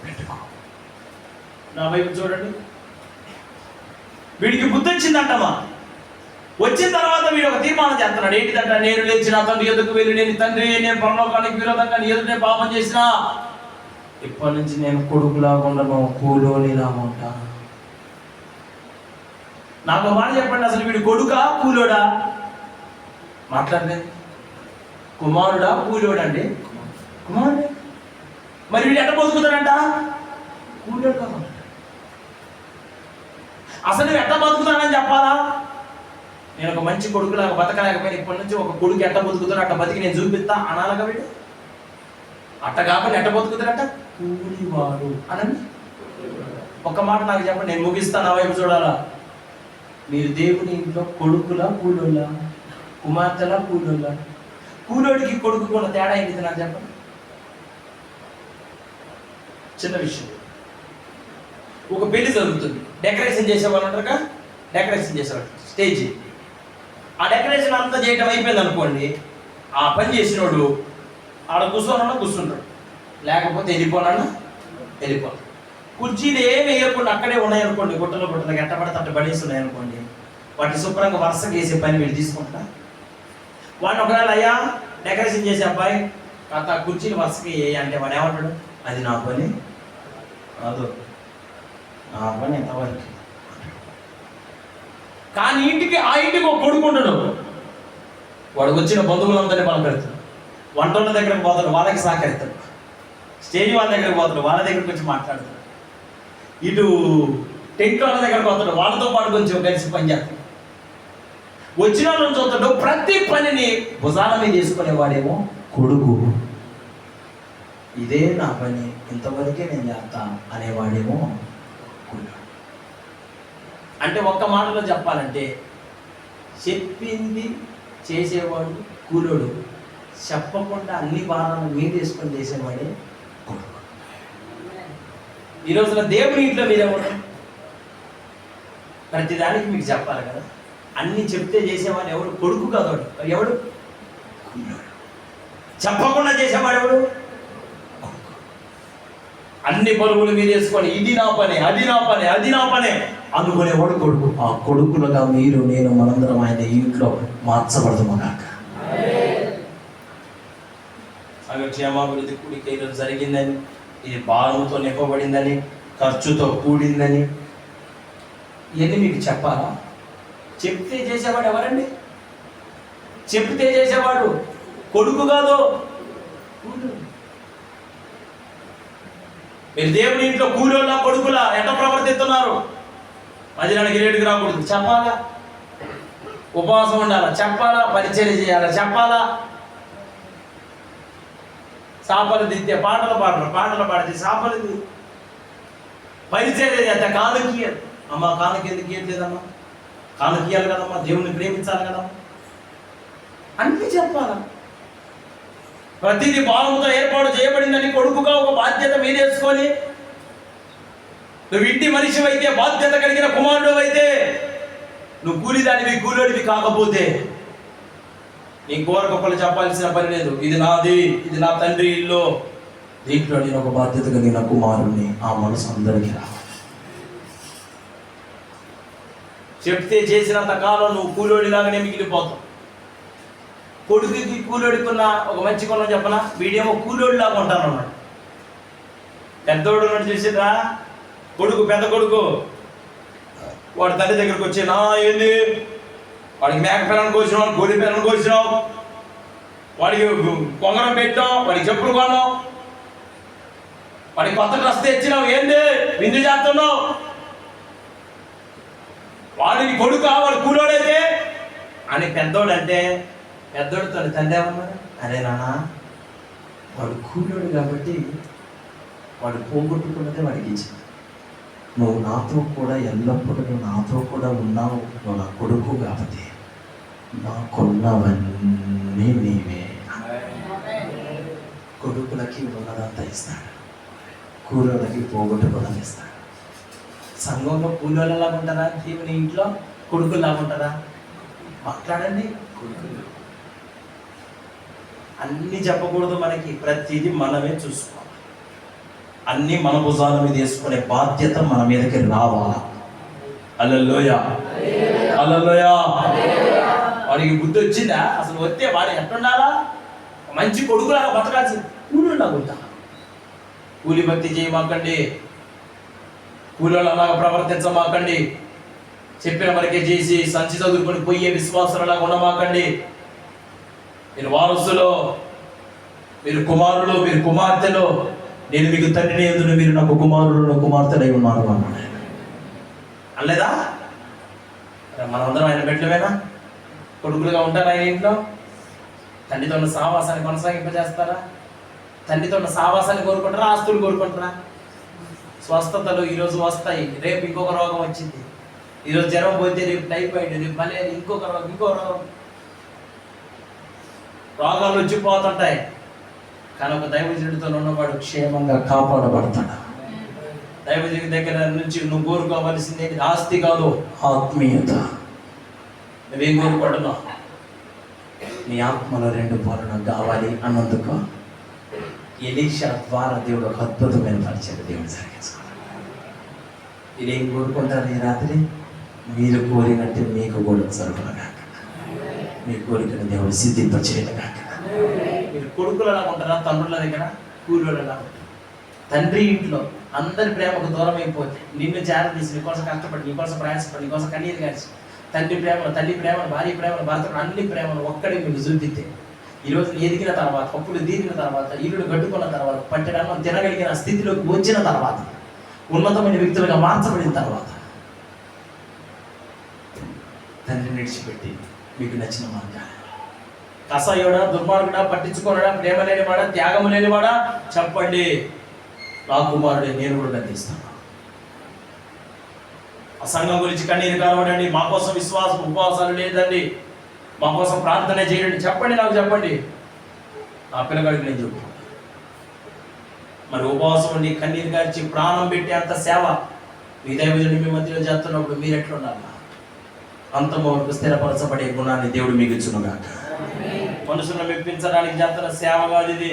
పెట్టుకో. నా వైపు చూడండి. వీడికి బుద్ధి వచ్చిందంటమ్మా. వచ్చిన తర్వాత వీడు ఒక తీర్మానం చేస్తున్నాడు. ఏంటిదంట, నేను లేచి నా తండ్రి ఎదుకు వెళ్ళి, నేను తండ్రి నేను పరలోకానికి విరోధంగా నీ ఎదుటే పాపం చేసినా, ఇప్పటి నుంచి నేను కొడుకులాగా ఉండను, కూలోనిలాగా ఉంటా. నాకు మాట చెప్పండి, అసలు వీడు కొడుకా కూలోడా? మాట్లాడలే. కుమారుడా కూలోడా అండి? కుమారుడే. మరి వీడు ఎట్ట బతుకుతాడంట? కూలోడు కాదు. అసలు నువ్వు ఎట్ట బతుకుతానని చెప్పాలా? నేను ఒక మంచి కొడుకులాగా బతకలేకపోయినా ఇప్పటి నుంచి ఒక కొడుకు ఎట్ట బతుకుతాడు అట్ట బతికి నేను చూపిస్తా అనాలగా వీడు. అట్ట కాకుండా ఎట్ట బతుకుతాడట? కూలివాడు అనండి. ఒక మాట నాకు చెప్పండి, నేను ముగిస్తాను. ఆ వైపు చూడాలా? మీరు దేవుని ఇంట్లో కొడుకులా కూలోలా, కుమార్తెలా కూలోలా? కూలోడికి కొడుకు కూడా తేడా ఏంటిది నాకు చెప్పండి. చిన్న విషయం. ఒక పెళ్లి జరుగుతుంది, డెకరేషన్ చేసేవాళ్ళు ఉంటారుగా, డెకరేషన్ చేసేవాళ్ళు స్టేజ్. ఆ డెకరేషన్ అంతా చేయటం అయిపోయింది అనుకోండి, ఆ పని చేసినోడు ఆడ కూర్చుంటాడు, లేకపోతే వెళ్ళిపోనాడు. కుర్చీలు ఏమి వేయకుండా అక్కడే ఉన్నాయనుకోండి, గుట్టలు ఎట్ట పడితే అట్ట పడేసి ఉన్నాయనుకోండి, వాటిని శుభ్రంగా వరుసగా వేసే పని వీళ్ళు తీసుకుంటా. వాడిని ఒకవేళ అయ్యా డెకరేషన్ చేసే అబ్బాయి కాస్త కుర్చీలు వరుసగా వేయ అంటే వాడు ఏమంటాడు, అది నా పని కాదు, నా పని ఎంతవరకు. కానీ ఆ ఇంటికి ఒక కొడుకు ఉండడు. వాడు వచ్చిన బంధువులందరినీ బలం పెడతాడు, వంటల దగ్గరకు పోతాడు, వాళ్ళకి సహకరిస్తాడు, స్టేజ్ వాళ్ళ దగ్గరకు పోతాడు, వాళ్ళ దగ్గరకు వచ్చి మాట్లాడతాడు, ఇటు టెంట్ వాళ్ళ దగ్గరకు పోతాడు, వాళ్ళతో పాటు కొంచెం కలిసి పని చేస్తాడు. వచ్చిన వాళ్ళని చూస్తాడు, ప్రతి పనిని భుజాల మీద చేసుకునేవాడేమో కొడుకు. ఇదే నా పని, ఇంతవరకే నేను చేస్తా అనేవాడేమో కొడుకు. అంటే ఒక్క మాటలో చెప్పాలంటే చెప్పింది చేసేవాడు కూలోడు, చెప్పకుండా అన్ని భారాలను మీద వేసుకొని చేసేవాడే కొడుకు. ఈ రోజున దేవుని ఇంట్లో మీరేమన్నా ప్రతిదానికి మీకు చెప్పాలి కదా. అన్ని చెప్తే చేసేవాడు ఎవడు? కొడుకు కాదు. ఎవడు? చెప్పకుండా చేసేవాడు ఎవడు? అన్ని పరుగులు మీరు వేసుకొని ఇది నా పని, అది నా పని, అది నా పని అనుకునేవాడు కొడుకు. ఆ కొడుకులుగా మీరు నేను మనందరం ఆయన ఇంట్లో మార్చబడతాముగాక. క్షేమాభివృద్ధి కూడిక ఈరోజు జరిగిందని, ఇది భారంతో నింపబడిందని, ఖర్చుతో కూడిందని ఇవన్నీ మీకు చెప్పాలా? చెప్తే చేసేవాడు ఎవరండి? చెప్తే చేసేవాడు కొడుకు కాదు. మీరు దేవుని ఇంట్లో కూలోళ్ళ కొడుకులా ఎట్లా ప్రవర్తిస్తున్నారు? మధ్యనానికి రేటుకి రాకూడదు, చెప్పాలా. ఉపవాసం ఉండాలా, చెప్పాలా. పరిచయం చేయాలా, చెప్పాలా. సాపలు దిద్దే పాటలు పాడితే సాపలు పరిచయం చేస్తే కానుకీయాలి. అమ్మ కానుక ఎందుకు ఇయ్యట్లేదమ్మా? కానుకీయాలి కదమ్మా, దేవుణ్ణి ప్రేమించాలి కదమ్మా, అన్నీ చెప్పాలా. ప్రతిదీ భావంతో ఏర్పాటు చేయబడిందని కొడుకుగా ఒక బాధ్యత మీదేసుకొని, నువ్వు ఇంటి మనిషి అయితే, బాధ్యత కలిగిన కుమారుడు అయితే, నువ్వు కూలిదానివి కూలోడివి కాకపోతే నీ కోరకొక్కలు చెప్పాల్సిన పని లేదు. ఇది నాది, ఇది నా తండ్రి ఇల్లు, దీంట్లో నేను ఒక బాధ్యత కలిగిన కుమారుణ్ణి. ఆ మనసు అందరికీ రావాలి. చెప్తే చేసినంత కాలం నువ్వు కూలోడిలాగానే మిగిలిపోతావు. కొడుకుకి కూలోడికున్న ఒక మంచి కొనం చెప్పనా? వీడేమో కూలోడిలాగా ఉంటాను అన్నాడు. పెద్దోడు ఉన్నట్టు చూసిండ్రా, కొడుకు పెద్ద కొడుకు వాడి తండ్రి దగ్గరకు వచ్చి, నా ఏంది వాడికి మేక పిల్లని కోసినావు, గొర్రె పిల్లని కోసినావు, వాడికి కొంగరం పెట్టావు, వాడికి చెప్పులు కొన్నావు, వాడికి కొత్త డ్రెస్ తెచ్చినావు, ఏంది విందు చేస్తున్నావు? వాడిని కొడుకు వాడు కూలోడైతే అని పెద్దోడు అంటే, పెద్దోడు తన తండ్రి ఏమన్నాడు? అరే నాన్న, వాడు కూలోడు కాబట్టి వాడు పోగొట్టుకున్నదే వాడికి ఇచ్చింది. నువ్వు నాతో కూడా ఎల్లప్పుడూ నువ్వు నాతో కూడా ఉన్నావు, నువ్వు నా కొడుకు కాబట్టి నాకున్నవన్నీ నీవే. కొడుకులకి ఉన్నదంతా ఇస్తాడు, కూలోళ్ళకి పోగొట్టుకోవడం ఇస్తాడు. సంఘంలో కూలోళ్ళలాగా ఉంటారా? దేవుని ఇంట్లో కొడుకులాగా ఉంటారా? మాట్లాడండి. కొడుకులు అన్నీ చెప్పకూడదు మనకి, ప్రతిదీ మనమే చూసుకోవాలి. అన్నీ మన భుజాల మీద వేసుకునే బాధ్యత మన మీదకి రావాలా. హల్లెలూయా, హల్లెలూయా. వాడికి బుద్ధి వచ్చిందా? అసలు వస్తే వాడు ఎట్టుండాలా? మంచి కొడుకులాగా బతకాల్సింది. కూలీలాగా ఉంటా. కూలి భక్తి చేయమాకండి, కూలీలాగా ప్రవర్తించమాకండి, చెప్పిన వరకే చేసి సంచి చదువుకొని పోయే విశ్వాసులలాగా ఉండమాకండి. మీరు వారసులో, మీరు కుమారులు, మీరు కుమార్తెలు, నేను మీకు తండ్రిని ఎదురు, మీరు నాకు కుమారుడు కుమార్తెలై ఉన్నారు అన్నాడు. అనలేదా? మనమందరం ఆయన బిడ్డలేనా? కొడుకులుగా ఉంటారా ఆయన ఇంట్లో? తండ్రితో ఉన్న సావాసాన్ని కొనసాగింపజేస్తారా? తండ్రితో ఉన్న సావాసాన్ని కోరుకుంటారా? ఆస్తులు కోరుకుంటారా? స్వస్థతలు ఈరోజు వస్తాయి, రేపు ఇంకొక రోగం వచ్చింది. ఈరోజు జ్వరం పోతే రేపు టైఫాయిడ్, రేపు మలేరియా, ఇంకొక రోగం, ఇంకో రోగం. రోగాలు వచ్చిపోతుంటాయి. కానీ ఒక దైవజనుడితో ఉన్నవాడు క్షేమంగా కాపాడబడతాడు. దైవజనుడి దగ్గర నుంచి నువ్వు కోరుకోవలసింది ఆస్తి కాదు, ఆత్మీయత. నువ్వేం కోరుకుంటున్నావు? నీ ఆత్మలో 2 పాలు కావాలి అన్నందుకు ఎలీషా ద్వారా దేవుడు ఒక అద్భుతమైన పరిచయం దేవుడు జరిగించుకున్నాడు. మీరేం కోరుకుంటారు ఈ రాత్రి? మీరు కోరినట్టు మీకు కూడా జరుగునగాక, మీ కోరికను దేవుడు సిద్ధింపచేయగాక. మీరు కొడుకులలా ఉంటారా? తండ్రుల దగ్గర కూలీలలా ఉంటారు. తండ్రి ఇంట్లో అందరి ప్రేమకు దూరం అయిపోతే, నిన్ను చేరదీసి నీకోసం కష్టపడి, నీకోసం ప్రయాసపడి, నీకోసం కన్నీరు కాల్చి, తండ్రి ప్రేమను, తల్లి ప్రేమను, భార్య ప్రేమను, భర్తను, అన్ని ప్రేమను ఒక్కడే మీకు చూపితే, ఈరోజు ఎదిగిన తర్వాత, అప్పుడు తీరిన తర్వాత, ఇల్లుడు గట్టుకున్న తర్వాత, పట్టడాన్ని తినగలిగిన స్థితిలోకి వచ్చిన తర్వాత, ఉన్నతమైన వ్యక్తులుగా మార్చబడిన తర్వాత, తండ్రిని విడిచిపెట్టి మీకు నచ్చిన మార్గాలు, కసాయోడా, దుర్మార్గుడా, పట్టించుకోనడా, ప్రేమ లేనివాడా, త్యాగము లేనివాడా, చెప్పండి, నా కుమారుడే, నేను కూడా గద్దిస్తాను. ఆ సంఘం గురించి కన్నీరు కారవడండి, మా కోసం విశ్వాసం ఉపవాసాలు లేదండి, మా కోసం ప్రార్థన చేయండి, చెప్పండి, నాకు చెప్పండి, ఆ పిల్లగాడికి నేను చెప్పు. మరి ఉపవాసం ఉండి కన్నీరు గార్చి ప్రాణం పెట్టి అంత సేవ మీ దైవజనుడు మీ మధ్యలో చేస్తున్నప్పుడు మీరు ఎట్లా ఉండాలి? అంతము వరకు స్థిరపరచబడే గుణాన్ని దేవుడు మీకు ఇచ్చునుగాక. మనుషులను మెప్పించడానికి చేస్తున్న సేవ కాదు ఇది.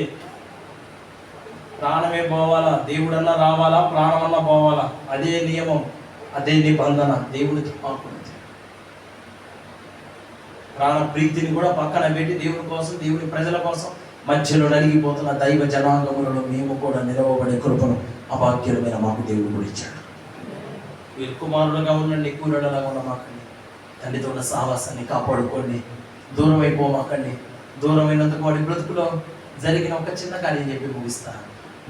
ప్రాణమే పోవాలా, దేవుడన్నా రావాలా, ప్రాణమన్నా పోవాలా. అదే నియమం, అదే నిబంధన దేవుడికి మాకున్నది. ప్రాణ ప్రీతిని కూడా పక్కన పెట్టి దేవుడి కోసం, దేవుడి ప్రజల కోసం మధ్యలో నలిగిపోతున్న దైవ జనాంగములలో మేము కూడా నిలవబడే కృపను అభాగ్యులమైన మాకు దేవుడు కూడా ఇచ్చాడు. మీరు కుమారులుగా ఉండండి, కూరడలాగా ఉండమాకండి. తండ్రితో ఉన్న సావాసాన్ని కాపాడుకోండి, దూరం అయిపోమాకండి. దూరం అయినందుకు వాడి బ్రతుకులో జరిగిన ఒక చిన్న కార్యం చెప్పి ముగిస్తా.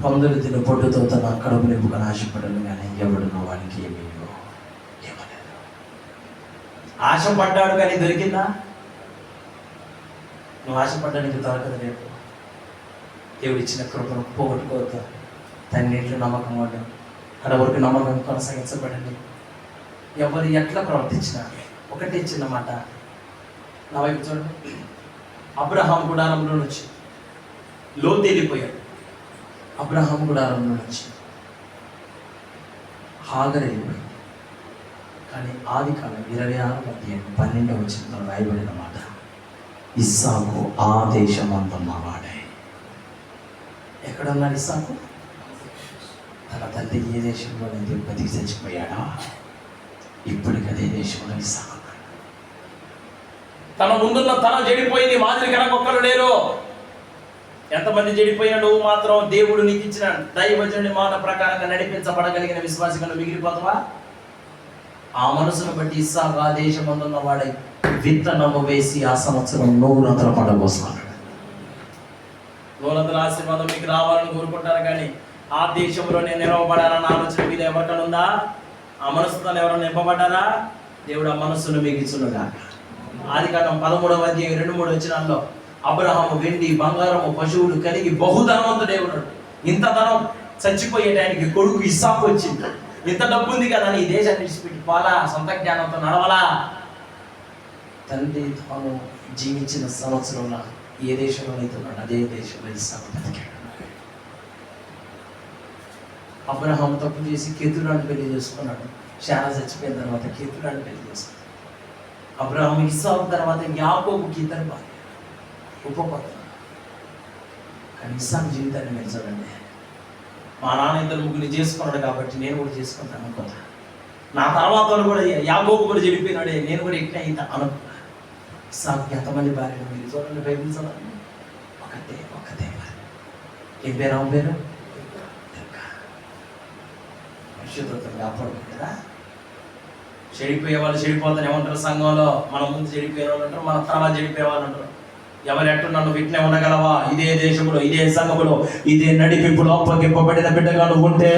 పందులు తిని పొట్టుతో తన కడుపు నింపుకొని ఆశపడను, కానీ ఎవడునో వాడికి ఏమీ ఇవ్వలేదు. ఆశ పడ్డాడు కానీ దొరికిందా? నువ్వు ఆశపడ్డానికి దొరకదు. రేపు దేవుడు ఇచ్చిన కృపను పోగొట్టుకోవద్దు. తండ్రి ఇంట్లో నమ్మకం వాడు అక్కడ వరకు నమ్మకం కొనసాగించబడండి. ఎవరు ఎట్లా ప్రవర్తించినా ఒకటే చిన్న మాట, నా వైపు చూడండి. అబ్రహాం గుడారంలో నుంచి లోతు వెళ్ళిపోయాడు. అబ్రహాం గుడారంలో నుంచి హాగర్ వెళ్ళిపోయింది. కానీ ఆది కాలం 26:12 వచ్చిన రాయబడిన మాట, ఇస్సాకు ఆ దేశమందున్నవాడే. ఎక్కడున్నాడు ఇస్సాకు? తన తల్లి ఏ దేశంలో అయితే బతికి చచ్చిపోయాడా, ఇప్పటికి అదే దేశంలో ఇస్సాకు. తన ముందున్న తన చెడిపోయింది, మాదిరి కనకొక్కరు లేరు. ఎంతమంది చెడిపోయినా నువ్వు మాత్రం దేవుడు నీకు ఇచ్చిన దైవజనుడి మాట ప్రకారంగా నడిపించబడగలిగిన విశ్వాసంగా నువ్వు మిగిలిపోతావా? ఆ మనసును బట్టి ఇస్సాకు ఆ దేశమందున్న వాడై విత్తనము వేసి ఆ సంవత్సరం 100 పంట కోసుకున్నాడు. 100 ఆశీర్వాదం మీకు రావాలని కోరుకుంటారు, కానీ ఆ దేశంలో నేను నిలవబడాలన్న ఆలోచన మీద ఎవరికైనా ఉందా? ఆ మనసుతో ఎవరైనా నింపబడ్డారా? దేవుడు ఆ మనస్సును మీకు ఇచ్చునుగా. ఆదికాండం 13:2-3 వచనాల్లో అబ్రహాము వెండి బంగారము పశువులు కలిగి బహుధనవంతుడే ఉన్నాడు. ఇంత ధనం చచ్చిపోయేటానికి కొడుకు ఇస్సాకు వచ్చింది. ఇంత డబ్బు ఉంది కదా, ఈ దేశాన్ని విడిచిపెట్టి పోలా, సొంత జ్ఞానంతో నడవలా. తండ్రి తాను జీవించిన సంవత్సరంలో ఏ దేశంలో అయితే ఉన్నాడు అదే దేశంలో ఇస్సాకు బతికాడు. అబ్రహాం తప్పు చేసి కేతురాన్ని పెళ్లి చేసుకున్నాడు. శారా చచ్చిపోయిన తర్వాత కేతురాన్ని పెళ్లి చేసుకున్నాడు. అబ్రహాం ఇస్సాకు తర్వాత యాకోబుకి 2 భార్యలు, ఉపపత్తులు. కానీ ఇస్సాకు జీవితాన్ని మీరు చూడండి. మా నాన్న 2 చేసుకున్నాడు కాబట్టి నేను కూడా చేసుకుంటాను అనుకున్నా. నా తర్వాత కూడా యాకోబు కూడా చెడిపోయినాడే, నేను కూడా ఎట్లా అయితే అనుకున్నా. ఇస్సాకుకి ఎంతమంది భార్యలు మీరు చూడండి, బైబిల్ చదవండి. ఒకతే భార్య. ఏం పేరు? ఆమె పేరు పరిశుద్ధతను కాపాడుకుంటారా? చెడిపోయే వాళ్ళు చెడిపోతాను ఏమంటారు సంఘంలో? మన ముందు చెడిపోయే వాళ్ళు అంటారు, మన తర్వాత చెడిపోయే వాళ్ళు అంటారు. ఎవరు ఎట్టు నన్ను విట్నే ఉండగలవా? ఇదే దేశంలో, ఇదే సంఘములో, ఇదే నడిపింపులో అప్పగింపబడిన బిడ్డగా నువ్వు ఉంటే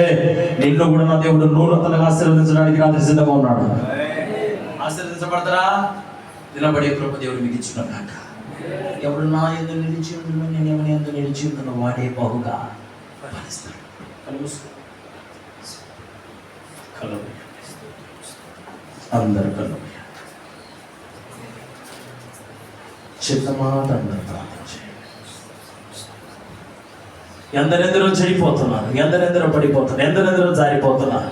నిన్ను కూడా నా దేవుడు 100 ఆశీర్వదించడానికి రాత్రి సిద్ధంగా ఉన్నాడు. ఆశీర్వదించబడతారా? నిలబడే కృప దేవుడు మీకు ఇచ్చిన కాక. ఎవడు నా యందు నిలిచి ఉండును, నేను ఎవరి యందు నిలిచి ఉండును వాడే బహుగా ఫలిస్తాడు. అందరు కళ్ళు చిన్న మాట అందరూ ప్రార్థన చేయండి. ఎందరెందరో చెడిపోతున్నారు, ఎందరెందరో పడిపోతున్నారు, ఎందరెందరో జారిపోతున్నారు.